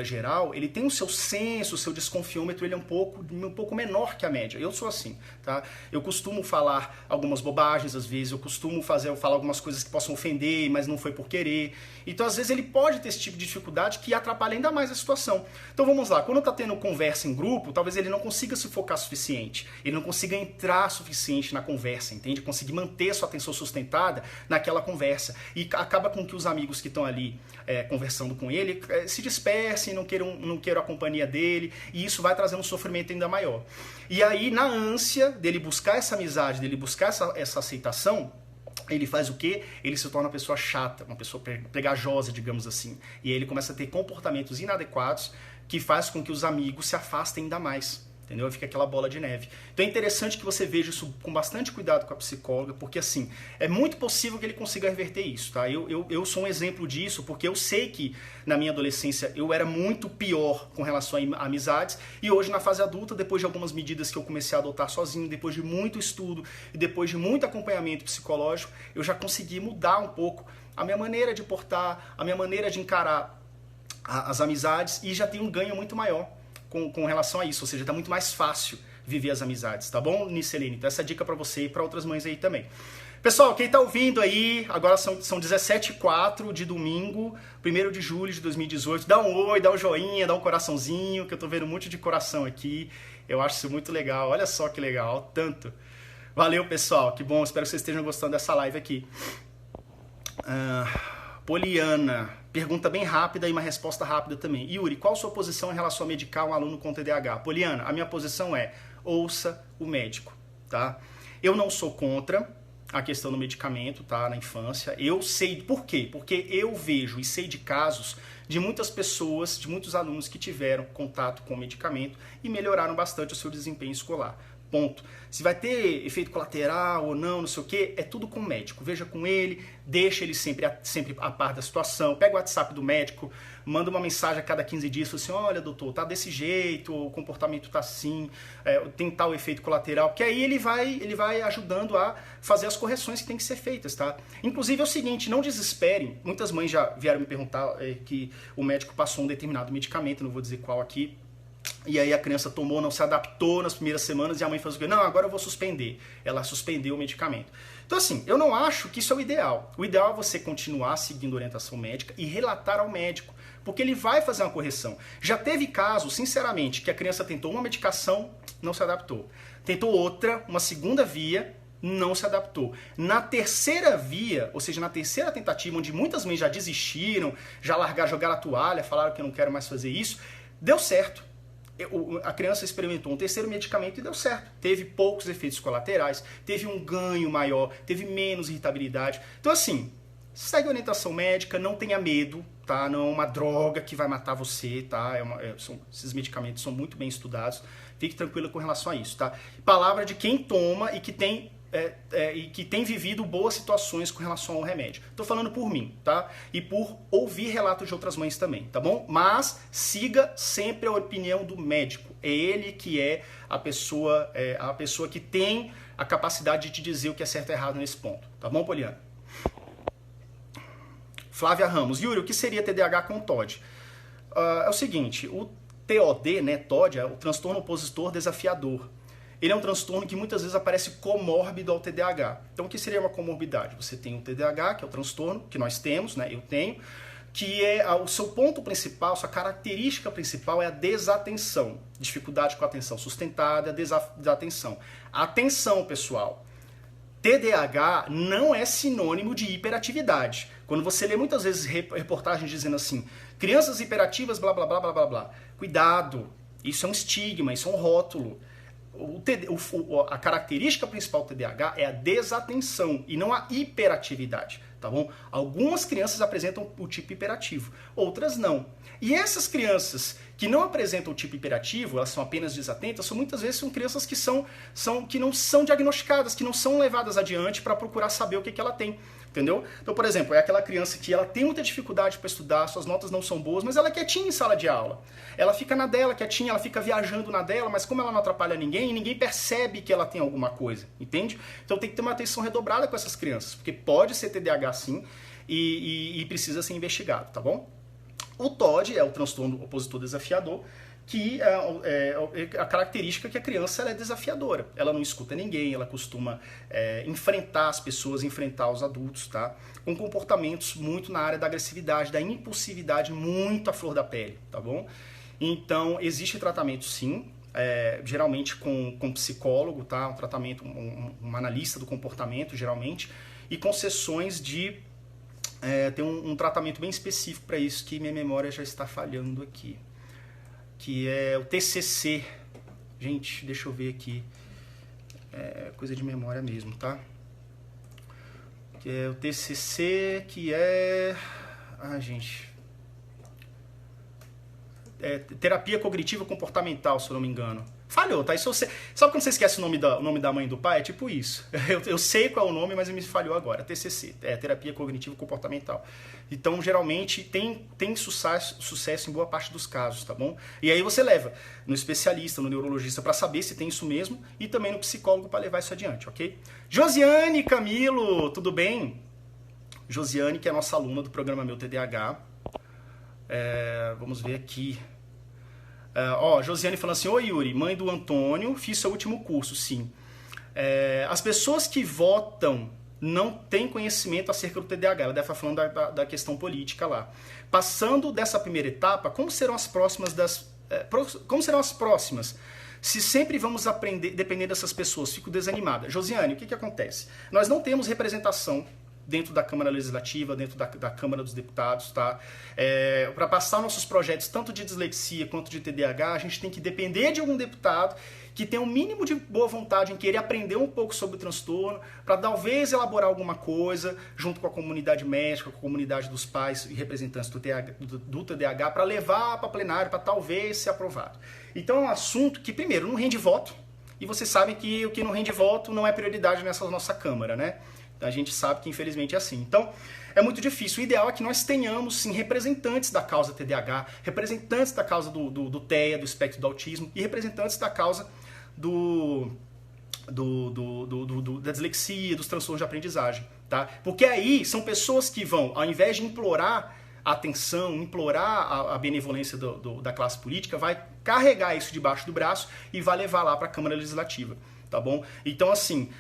geral, ele tem o seu senso, o seu desconfiômetro, ele é um pouco menor que a média. Eu sou assim, tá? Eu costumo falar algumas bobagens, às vezes, eu costumo falar algumas coisas que possam ofender, mas não foi por querer. Então, às vezes, ele pode ter esse tipo de dificuldade que atrapalha ainda mais a situação. Então, vamos lá. Quando tá tendo conversa em grupo, talvez ele não consiga se focar o suficiente. Ele não consiga entrar suficiente na conversa, entende? Conseguir manter a sua atenção sustentada naquela conversa. E acaba com que os amigos que estão ali conversando com ele se dispersem, não queiram a companhia dele, e isso vai trazendo um sofrimento ainda maior. E aí, na ânsia dele buscar essa amizade, dele buscar essa aceitação, ele faz o quê? Ele se torna uma pessoa chata, uma pessoa pegajosa, digamos assim. E aí ele começa a ter comportamentos inadequados que faz com que os amigos se afastem ainda mais. Entendeu? Fica aquela bola de neve. Então é interessante que você veja isso com bastante cuidado com a psicóloga, porque assim, é muito possível que ele consiga reverter isso, tá? Eu sou um exemplo disso, porque eu sei que na minha adolescência eu era muito pior com relação a amizades, e hoje na fase adulta, depois de algumas medidas que eu comecei a adotar sozinho, depois de muito estudo e depois de muito acompanhamento psicológico, eu já consegui mudar um pouco a minha maneira de portar, a minha maneira de encarar as amizades, e já tenho um ganho muito maior com relação a isso, ou seja, está muito mais fácil viver as amizades, tá bom, Nicilene? Então essa dica para você e para outras mães aí também. Pessoal, quem tá ouvindo aí, agora são 17h04 de domingo, 1º de julho de 2018, dá um oi, dá um joinha, dá um coraçãozinho, que eu tô vendo um monte de coração aqui, eu acho isso muito legal, olha só que legal, tanto. Valeu, pessoal, que bom, espero que vocês estejam gostando dessa live aqui. Poliana, pergunta bem rápida e uma resposta rápida também. Yuri, qual a sua posição em relação a medicar um aluno com TDAH? Poliana, a minha posição é, ouça o médico, tá? Eu não sou contra a questão do medicamento, tá, na infância. Eu sei, por quê? Porque eu vejo e sei de casos de muitas pessoas, de muitos alunos que tiveram contato com o medicamento e melhoraram bastante o seu desempenho escolar. Ponto. Se vai ter efeito colateral ou não sei o que, é tudo com o médico. Veja com ele, deixa ele sempre a par da situação, pega o WhatsApp do médico, manda uma mensagem a cada 15 dias, fala assim, olha doutor, tá desse jeito, o comportamento tá assim, tem tal efeito colateral, que aí ele vai ajudando a fazer as correções que tem que ser feitas, tá? Inclusive é o seguinte, não desesperem, muitas mães já vieram me perguntar que o médico passou um determinado medicamento, não vou dizer qual aqui, e aí a criança tomou, não se adaptou nas primeiras semanas e a mãe faz o quê? Não, agora eu vou suspender. Ela suspendeu o medicamento. Então assim, eu não acho que isso é o ideal. O ideal é você continuar seguindo orientação médica e relatar ao médico, porque ele vai fazer uma correção. Já teve casos, sinceramente, que a criança tentou uma medicação, não se adaptou. Tentou outra, uma segunda via, não se adaptou. Na terceira via, ou seja, na terceira tentativa, onde muitas mães já desistiram, já jogaram a toalha, falaram que eu não quero mais fazer isso, deu certo. A criança experimentou um terceiro medicamento e deu certo. Teve poucos efeitos colaterais, teve um ganho maior, teve menos irritabilidade. Então assim, segue a orientação médica, não tenha medo, tá? Não é uma droga que vai matar você, tá? Esses medicamentos são muito bem estudados. Fique tranquilo com relação a isso, tá? Palavra de quem toma e que tem vivido boas situações com relação ao remédio. Tô falando por mim, tá? E por ouvir relatos de outras mães também, tá bom? Mas siga sempre a opinião do médico. É ele que é a pessoa que tem a capacidade de te dizer o que é certo e errado nesse ponto. Tá bom, Poliana? Flávia Ramos. Yuri, o que seria TDAH com TOD? É o seguinte, o TOD, né, TOD, é o transtorno opositor desafiador. ele é um transtorno que muitas vezes aparece comórbido ao TDAH. Então, o que seria uma comorbidade? Você tem o TDAH, que é o transtorno que nós temos, né? Eu tenho, que é o seu ponto principal, sua característica principal é a desatenção. Dificuldade com a atenção sustentada, desatenção. Atenção, pessoal. TDAH não é sinônimo de hiperatividade. Quando você lê muitas vezes reportagens dizendo assim, crianças hiperativas, blá, blá, blá, blá, blá, blá. Cuidado, isso é um estigma, isso é um rótulo. A característica principal do TDAH é a desatenção e não a hiperatividade, tá bom? Algumas crianças apresentam o tipo hiperativo, outras não. E essas crianças que não apresentam o tipo hiperativo, elas são apenas desatentas, muitas vezes são crianças que não são diagnosticadas, que não são levadas adiante para procurar saber o que ela tem. Entendeu? Então, por exemplo, é aquela criança que ela tem muita dificuldade para estudar, suas notas não são boas, mas ela é quietinha em sala de aula. Ela fica na dela, quietinha, ela fica viajando na dela, mas como ela não atrapalha ninguém, ninguém percebe que ela tem alguma coisa, entende? Então tem que ter uma atenção redobrada com essas crianças, porque pode ser TDAH sim e precisa ser investigado, tá bom? O TOD é o transtorno opositor desafiador, que é a característica que a criança ela é desafiadora. Ela não escuta ninguém, ela costuma enfrentar as pessoas, enfrentar os adultos, tá? Com comportamentos muito na área da agressividade, da impulsividade muito à flor da pele, tá bom? Então, existe tratamento sim, geralmente com psicólogo, tá? Um tratamento, um analista do comportamento, geralmente, e com sessões de... tem um tratamento bem específico para isso, que minha memória já está falhando aqui. Que é o TCC. Gente, deixa eu ver aqui. É coisa de memória mesmo, tá? Que é o TCC, que é... gente... terapia cognitiva comportamental, se eu não me engano. Falhou, tá? Isso sabe quando você esquece o nome da mãe e do pai? É tipo isso. Eu sei qual é o nome, mas me falhou agora. TCC, terapia cognitiva comportamental. Então, geralmente, tem sucesso em boa parte dos casos, tá bom? E aí você leva no especialista, no neurologista, para saber se tem isso mesmo, e também no psicólogo para levar isso adiante, ok? Josiane Camilo, tudo bem? Josiane, que é a nossa aluna do programa Meu TDAH. Vamos ver aqui. Josiane falando assim, oi Yuri, mãe do Antônio, fiz seu último curso, sim. As pessoas que votam não têm conhecimento acerca do TDAH, ela deve estar falando da questão política lá. Passando dessa primeira etapa, como serão as próximas Se sempre vamos aprender, depender dessas pessoas, fico desanimada. Josiane, o que acontece? Nós não temos representação dentro da Câmara Legislativa, dentro da Câmara dos Deputados, tá? Para passar nossos projetos, tanto de dislexia quanto de TDAH, a gente tem que depender de algum deputado que tenha um mínimo de boa vontade em querer aprender um pouco sobre o transtorno, para talvez elaborar alguma coisa, junto com a comunidade médica, com a comunidade dos pais e representantes do TDAH, para levar para plenário, para talvez ser aprovado. Então é um assunto que, primeiro, não rende voto, e vocês sabem que o que não rende voto não é prioridade nessa nossa Câmara, né? A gente sabe que infelizmente é assim. Então, é muito difícil. O ideal é que nós tenhamos, sim, representantes da causa TDAH, representantes da causa do TEA, do espectro do autismo, e representantes da causa da dislexia, dos transtornos de aprendizagem, tá? Porque aí são pessoas que vão, ao invés de implorar a atenção, implorar a benevolência da classe política, vai carregar isso debaixo do braço e vai levar lá para a Câmara Legislativa. Tá bom? Então, assim,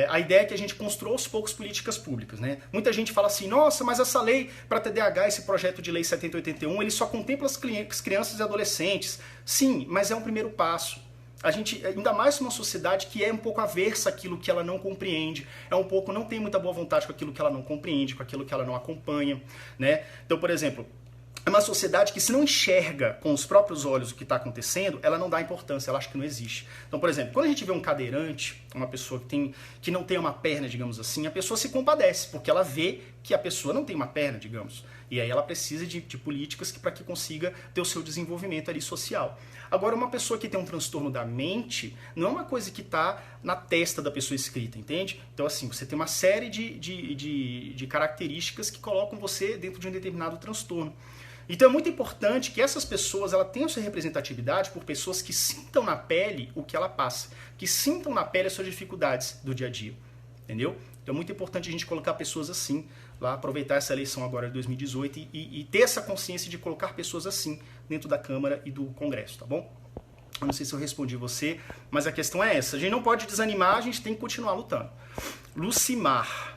a ideia é que a gente construa aos poucos políticas públicas, né? Muita gente fala assim, nossa, mas essa lei para TDAH, esse projeto de lei 7081, ele só contempla as crianças e adolescentes. Sim, mas é um primeiro passo. A gente, ainda mais numa sociedade que é um pouco aversa àquilo que ela não compreende, não tem muita boa vontade com aquilo que ela não compreende, com aquilo que ela não acompanha, né? Então, por exemplo, é uma sociedade que, se não enxerga com os próprios olhos o que está acontecendo, ela não dá importância, ela acha que não existe. Então, por exemplo, quando a gente vê um cadeirante, uma pessoa que não tem uma perna, digamos assim, a pessoa se compadece, porque ela vê que a pessoa não tem uma perna, digamos. E aí ela precisa de políticas para que consiga ter o seu desenvolvimento ali social. Agora, uma pessoa que tem um transtorno da mente, não é uma coisa que está na testa da pessoa escrita, entende? Então, assim, você tem uma série de características que colocam você dentro de um determinado transtorno. Então é muito importante que essas pessoas tenham sua representatividade por pessoas que sintam na pele o que ela passa, que sintam na pele as suas dificuldades do dia a dia, entendeu? Então é muito importante a gente colocar pessoas assim, lá, aproveitar essa eleição agora de 2018 e ter essa consciência de colocar pessoas assim dentro da Câmara e do Congresso, tá bom? Eu não sei se eu respondi você, mas a questão é essa. A gente não pode desanimar, a gente tem que continuar lutando. Lucimar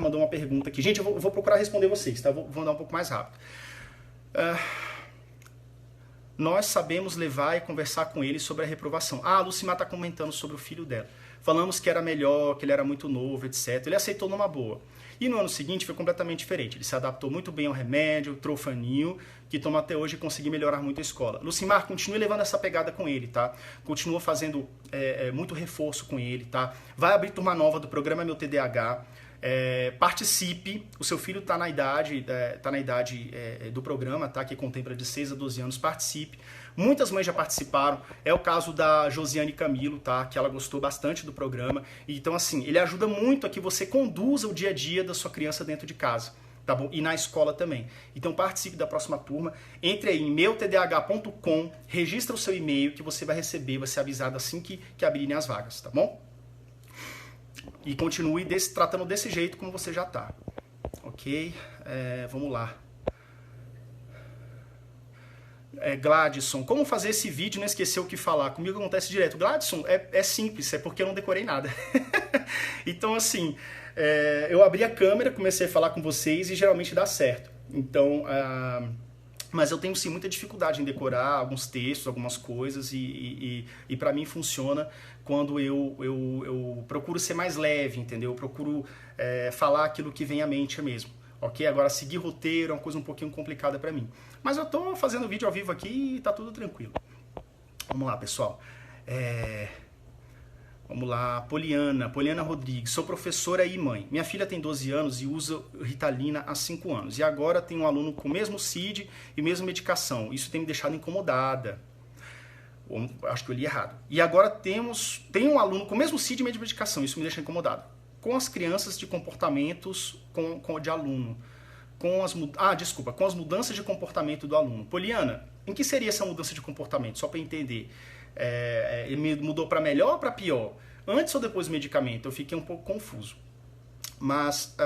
mandou uma pergunta aqui. Gente, eu vou procurar responder vocês, tá? Vou andar um pouco mais rápido. Nós sabemos levar e conversar com ele sobre a reprovação. A Lucimar está comentando sobre o filho dela. Falamos que era melhor, que ele era muito novo, etc. Ele aceitou numa boa. E no ano seguinte foi completamente diferente. Ele se adaptou muito bem ao remédio, Trofanil, que toma até hoje e conseguiu melhorar muito a escola. Lucimar, continue levando essa pegada com ele, tá? Continua fazendo muito reforço com ele, tá? Vai abrir turma nova do programa Meu TDAH. Participe, o seu filho está na idade, do programa, tá? Que contempla de 6 a 12 anos, participe. Muitas mães já participaram, é o caso da Josiane Camilo, tá? Que ela gostou bastante do programa. Então, assim, ele ajuda muito a que você conduza o dia a dia da sua criança dentro de casa, tá bom? E na escola também. Então, participe da próxima turma, entre aí em meutdh.com, registra o seu e-mail que você vai receber, vai ser avisado assim que abrirem as vagas, tá bom? E continue tratando desse jeito como você já está. Ok? Vamos lá. Gladson, como fazer esse vídeo e não esquecer o que falar? Comigo acontece direto. Gladson, é simples, é porque eu não decorei nada. Então, assim, eu abri a câmera, comecei a falar com vocês e geralmente dá certo. Então, mas eu tenho sim muita dificuldade em decorar alguns textos, algumas coisas e para mim funciona quando eu procuro ser mais leve, entendeu? Eu procuro falar aquilo que vem à mente mesmo, ok? Agora, seguir roteiro é uma coisa um pouquinho complicada para mim. Mas eu tô fazendo vídeo ao vivo aqui e tá tudo tranquilo. Vamos lá, pessoal. Vamos lá, Poliana Rodrigues, sou professora e mãe. Minha filha tem 12 anos e usa Ritalina há 5 anos. E agora tem um aluno com o mesmo CID e mesma medicação. Isso tem me deixado incomodada. Acho que eu li errado. E agora tem um aluno com o mesmo CID e mesma medicação. Isso me deixa incomodado. Com as crianças de comportamentos de aluno. Com as mudanças de comportamento do aluno. Poliana, em que seria essa mudança de comportamento? Só para entender. Ele mudou para melhor ou para pior? Antes ou depois do medicamento? Eu fiquei um pouco confuso. Mas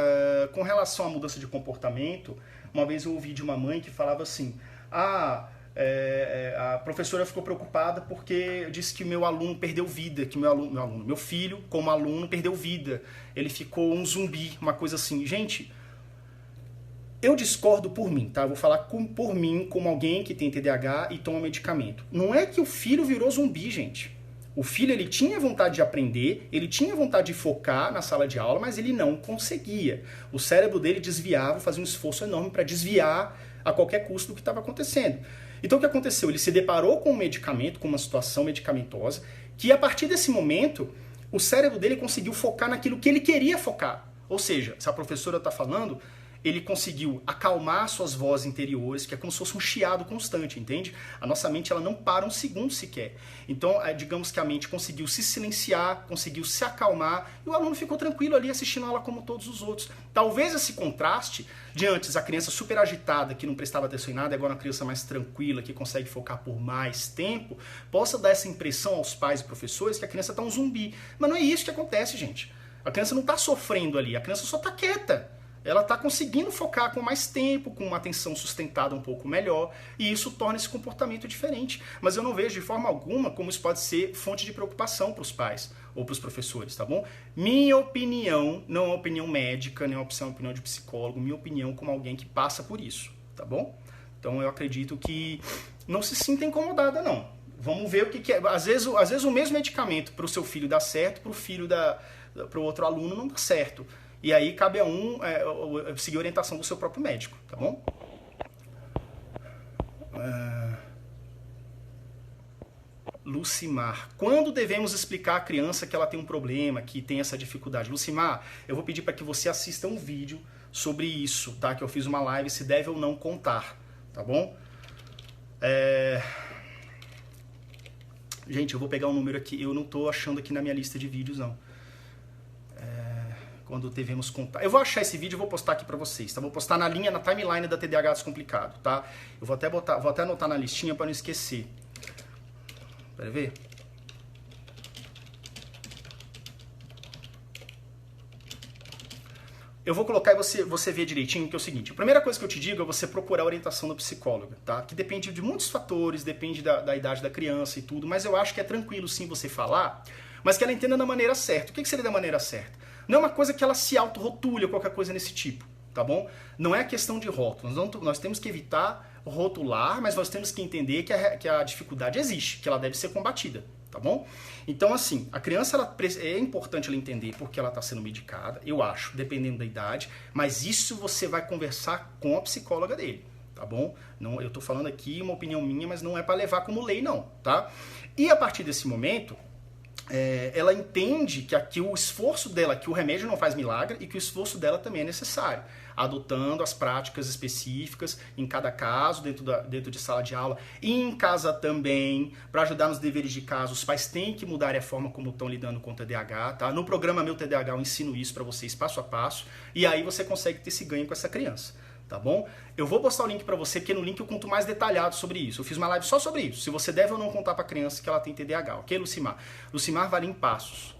com relação à mudança de comportamento, uma vez eu ouvi de uma mãe que falava assim: a professora ficou preocupada porque disse que meu aluno perdeu vida, que meu filho, como aluno, perdeu vida. Ele ficou um zumbi, uma coisa assim. Gente, eu discordo por mim, tá? Eu vou falar por mim, como alguém que tem TDAH e toma medicamento. Não é que o filho virou zumbi, gente. O filho, ele tinha vontade de aprender, ele tinha vontade de focar na sala de aula, mas ele não conseguia. O cérebro dele desviava, fazia um esforço enorme para desviar a qualquer custo do que estava acontecendo. Então o que aconteceu? Ele se deparou com um medicamento, com uma situação medicamentosa, que a partir desse momento, o cérebro dele conseguiu focar naquilo que ele queria focar. Ou seja, se a professora está falando, ele conseguiu acalmar suas vozes interiores, que é como se fosse um chiado constante, entende? A nossa mente, ela não para um segundo sequer. Então, digamos que a mente conseguiu se silenciar, conseguiu se acalmar, e o aluno ficou tranquilo ali assistindo a aula como todos os outros. Talvez esse contraste, de antes a criança super agitada, que não prestava atenção em nada, e agora uma criança mais tranquila, que consegue focar por mais tempo, possa dar essa impressão aos pais e professores que a criança está um zumbi. Mas não é isso que acontece, gente. A criança não está sofrendo ali, a criança só está quieta. Ela está conseguindo focar com mais tempo, com uma atenção sustentada um pouco melhor, e isso torna esse comportamento diferente. Mas eu não vejo de forma alguma como isso pode ser fonte de preocupação para os pais ou para os professores, tá bom? Minha opinião, não é uma opinião médica, nem uma opinião de psicólogo, minha opinião como alguém que passa por isso, tá bom? Então eu acredito que não se sinta incomodada, não. Vamos ver o que é. Às vezes o mesmo medicamento para o seu filho dá certo, para o outro aluno não dá certo. E aí cabe a seguir a orientação do seu próprio médico, tá bom? Lucimar, quando devemos explicar à criança que ela tem um problema, que tem essa dificuldade? Lucimar, eu vou pedir para que você assista um vídeo sobre isso, tá? Que eu fiz uma live, se deve ou não contar, tá bom? Gente, eu vou pegar um número aqui, eu não tô achando aqui na minha lista de vídeos, não. Quando devemos contar. Eu vou achar esse vídeo e vou postar aqui pra vocês, tá? Vou postar na timeline da TDAH Descomplicado, tá? Eu vou até anotar na listinha pra não esquecer. Pera ver. eu vou colocar e você vê direitinho, que é o seguinte, a primeira coisa que eu te digo é você procurar a orientação do psicólogo, tá? Que depende de muitos fatores, depende da idade da criança e tudo, mas eu acho que é tranquilo sim você falar, mas que ela entenda da maneira certa. O que seria da maneira certa? Não é uma coisa que ela se auto-rotule ou qualquer coisa nesse tipo, tá bom? Não é questão de rótulo, nós temos que evitar rotular, mas nós temos que entender que a dificuldade existe, que ela deve ser combatida. Tá bom? Então, assim, a criança, é importante ela entender porque ela está sendo medicada, eu acho, dependendo da idade, mas isso você vai conversar com a psicóloga dele, tá bom? Não, eu tô falando aqui uma opinião minha, mas não é para levar como lei, não, tá? E a partir desse momento, ela entende que o esforço dela, que o remédio não faz milagre e que o esforço dela também é necessário, adotando as práticas específicas em cada caso, dentro de sala de aula e em casa também, para ajudar nos deveres de casa. Os pais têm que mudar a forma como estão lidando com o TDAH, tá? No programa Meu TDAH eu ensino isso para vocês passo a passo e aí você consegue ter esse ganho com essa criança. Tá bom? Eu vou postar o link para você, porque no link eu conto mais detalhado sobre isso. Eu fiz uma live só sobre isso. Se você deve ou não contar para a criança que ela tem TDAH, ok, Lucimar? Lucimar vai em passos.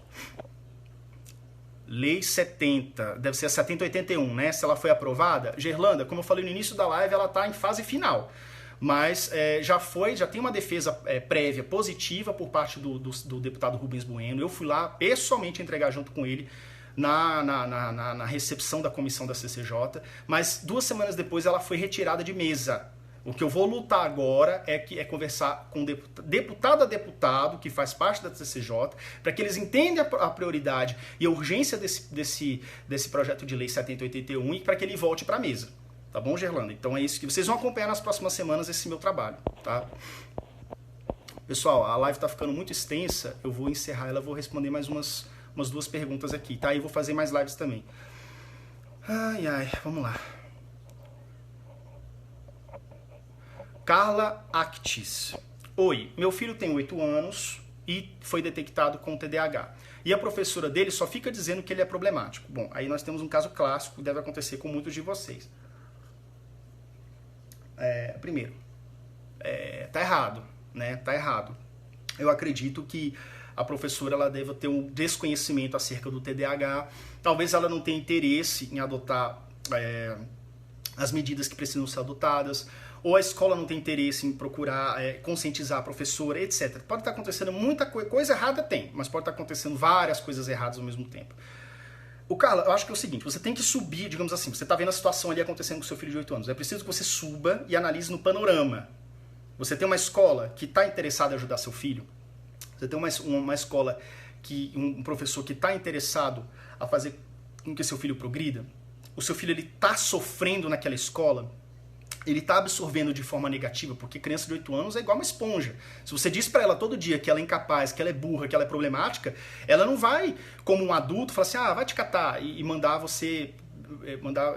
Lei 70, deve ser a 7081, né? Se ela foi aprovada. Gerlanda, como eu falei no início da live, ela está em fase final. Mas já tem uma defesa prévia positiva por parte do deputado Rubens Bueno. Eu fui lá pessoalmente entregar junto com ele na recepção da comissão da CCJ, mas 2 semanas depois ela foi retirada de mesa. O que eu vou lutar agora é conversar com deputado a deputado, que faz parte da CCJ, para que eles entendam a prioridade e a urgência desse projeto de lei 7081 e para que ele volte para a mesa. Tá bom, Gerlanda? Então é isso que vocês vão acompanhar nas próximas semanas esse meu trabalho, tá? Pessoal, a live está ficando muito extensa, eu vou encerrar ela, vou responder mais umas 2 perguntas aqui, tá? E vou fazer mais lives também. Vamos lá. Carla Actis. Oi, meu filho tem 8 anos e foi detectado com TDAH. E a professora dele só fica dizendo que ele é problemático. Bom, aí nós temos um caso clássico que deve acontecer com muitos de vocês. Primeiro, tá errado, né? Tá errado. Eu acredito que a professora ela deve ter um desconhecimento acerca do TDAH. Talvez ela não tenha interesse em adotar as medidas que precisam ser adotadas, ou a escola não tem interesse em procurar conscientizar a professora, etc. Pode estar acontecendo muita coisa errada, mas pode estar acontecendo várias coisas erradas ao mesmo tempo. Carla, eu acho que é o seguinte, você tem que subir, digamos assim, você está vendo a situação ali acontecendo com o seu filho de 8 anos, é preciso que você suba e analise no panorama. Você tem uma escola que está interessada em ajudar seu filho? Você tem uma escola, um professor que está interessado a fazer com que seu filho progrida? O seu filho está sofrendo naquela escola? Ele está absorvendo de forma negativa? Porque criança de 8 anos é igual uma esponja. Se você diz para ela todo dia que ela é incapaz, que ela é burra, que ela é problemática, ela não vai, como um adulto, falar assim, vai te catar e mandar você,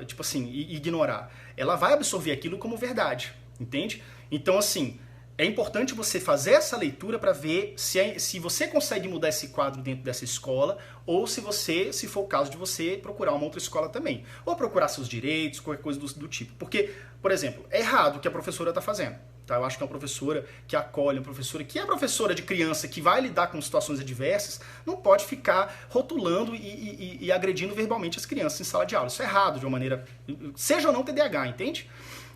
tipo assim, e ignorar. Ela vai absorver aquilo como verdade, entende? Então, assim, é importante você fazer essa leitura para ver se você consegue mudar esse quadro dentro dessa escola ou se for o caso de você procurar uma outra escola também. Ou procurar seus direitos, qualquer coisa do tipo. Porque, por exemplo, é errado o que a professora está fazendo. Tá? Eu acho que é uma professora que acolhe, uma professora que é professora de criança, que vai lidar com situações adversas, não pode ficar rotulando e agredindo verbalmente as crianças em sala de aula. Isso é errado de uma maneira... Seja ou não TDAH, entende?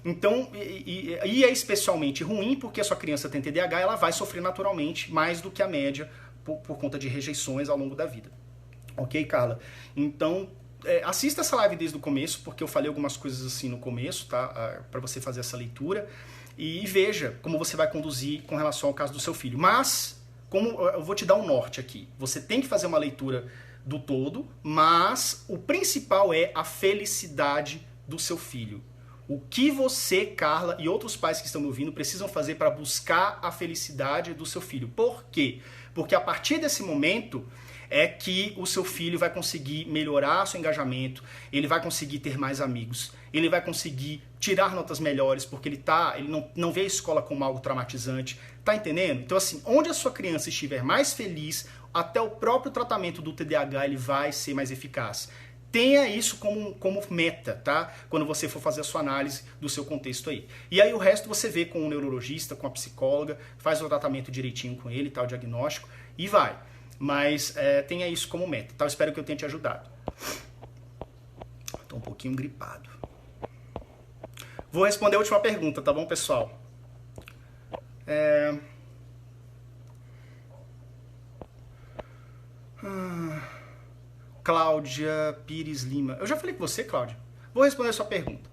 Então, e é especialmente ruim porque a sua criança tem TDAH, ela vai sofrer naturalmente mais do que a média por conta de rejeições ao longo da vida. Ok, Carla? Então, assista essa live desde o começo, porque eu falei algumas coisas assim no começo, tá? Para você fazer essa leitura e veja como você vai conduzir com relação ao caso do seu filho. Mas, como eu vou te dar um norte aqui, você tem que fazer uma leitura do todo, mas o principal é a felicidade do seu filho. O que você, Carla, e outros pais que estão me ouvindo precisam fazer para buscar a felicidade do seu filho. Por quê? Porque a partir desse momento é que o seu filho vai conseguir melhorar seu engajamento, ele vai conseguir ter mais amigos, ele vai conseguir tirar notas melhores, porque ele não vê a escola como algo traumatizante. Tá entendendo? Então, assim, onde a sua criança estiver mais feliz, até o próprio tratamento do TDAH ele vai ser mais eficaz. Tenha isso como meta, tá? Quando você for fazer a sua análise do seu contexto aí. E aí o resto você vê com o neurologista, com a psicóloga, faz o tratamento direitinho com ele, tá? O diagnóstico, e vai. Mas tenha isso como meta, tá? Eu espero que eu tenha te ajudado. Tô um pouquinho gripado. Vou responder a última pergunta, tá bom, pessoal? Cláudia Pires Lima. Eu já falei com você, Cláudia. Vou responder a sua pergunta.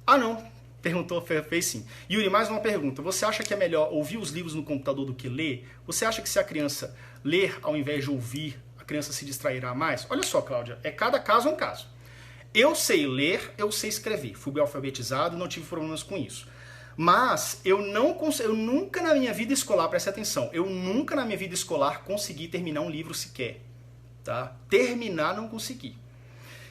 Ah, não. Perguntou, fez sim. Yuri, mais uma pergunta. Você acha que é melhor ouvir os livros no computador do que ler? Você acha que se a criança ler ao invés de ouvir, a criança se distrairá mais? Olha só, Cláudia, cada caso é um caso. Eu sei ler, eu sei escrever. Fui alfabetizado, não tive problemas com isso. Mas eu nunca na minha vida escolar, preste atenção, eu nunca na minha vida escolar consegui terminar um livro sequer. Tá? Terminar, não consegui.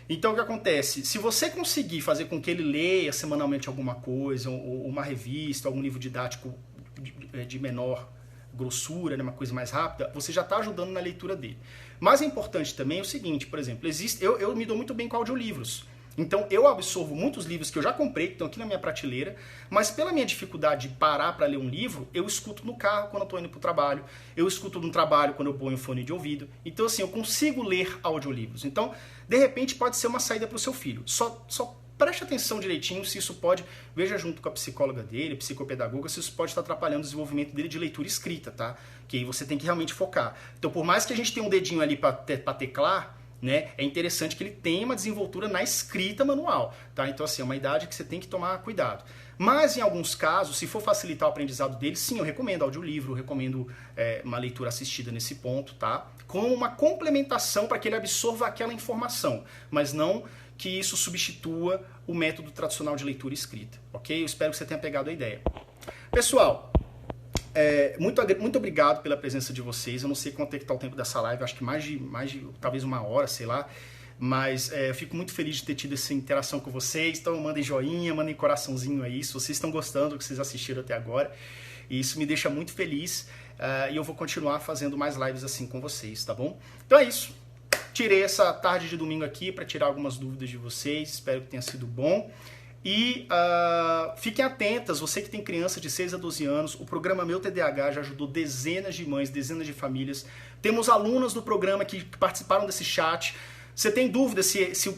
Então o que acontece? Se você conseguir fazer com que ele leia semanalmente alguma coisa, ou uma revista, algum livro didático de menor grossura, né, uma coisa mais rápida, você já está ajudando na leitura dele. Mas é importante também o seguinte, por exemplo, eu me dou muito bem com audiolivros. Então eu absorvo muitos livros que eu já comprei, que estão aqui na minha prateleira, mas pela minha dificuldade de parar para ler um livro, eu escuto no carro quando eu estou indo para o trabalho, eu escuto no trabalho quando eu ponho fone de ouvido. Então assim, eu consigo ler audiolivros. Então, de repente, pode ser uma saída para o seu filho. Só preste atenção direitinho se isso pode, veja junto com a psicóloga dele, psicopedagoga, se isso pode estar atrapalhando o desenvolvimento dele de leitura escrita, tá? Que aí você tem que realmente focar. Então, por mais que a gente tenha um dedinho ali para teclar, né, é interessante que ele tenha uma desenvoltura na escrita manual, tá? Então, assim, é uma idade que você tem que tomar cuidado. Mas, em alguns casos, se for facilitar o aprendizado dele, sim, eu recomendo audiolivro, eu recomendo uma leitura assistida nesse ponto, tá? Com uma complementação para que ele absorva aquela informação, mas não que isso substitua o método tradicional de leitura escrita, ok? Eu espero que você tenha pegado a ideia. Pessoal, muito obrigado pela presença de vocês. Eu não sei quanto é que está o tempo dessa live, acho que mais de talvez 1 hora, sei lá. Mas eu fico muito feliz de ter tido essa interação com vocês. Então mandem joinha, mandem coraçãozinho aí, se vocês estão gostando do que vocês assistiram até agora. E isso me deixa muito feliz. E eu vou continuar fazendo mais lives assim com vocês, tá bom? Então é isso. Tirei essa tarde de domingo aqui para tirar algumas dúvidas de vocês. Espero que tenha sido bom. E fiquem atentas, você que tem criança de 6 a 12 anos, o programa Meu TDAH já ajudou dezenas de mães, dezenas de famílias. Temos alunas do programa que participaram desse chat. Você tem dúvida se esse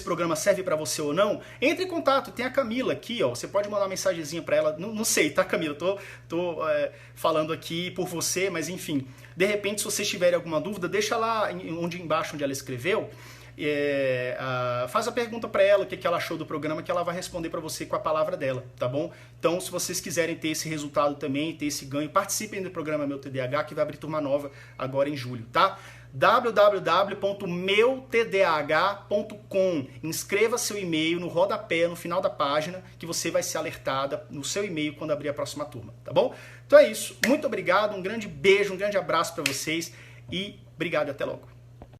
programa serve para você ou não? Entre em contato, tem a Camila aqui, ó. Você pode mandar uma mensagenzinha para ela. Não sei, tá, Camila? Tô falando aqui por você, mas enfim. De repente, se vocês tiverem alguma dúvida, deixa lá embaixo onde ela escreveu. Faz a pergunta para ela o que ela achou do programa, que ela vai responder para você com a palavra dela, tá bom? Então, se vocês quiserem ter esse resultado também, ter esse ganho, participem do programa Meu TDAH, que vai abrir turma nova agora em julho, tá? www.meutdh.com. Inscreva seu e-mail no rodapé, no final da página, que você vai ser alertada no seu e-mail quando abrir a próxima turma, tá bom? Então é isso. Muito obrigado, um grande beijo, um grande abraço para vocês e obrigado e até logo.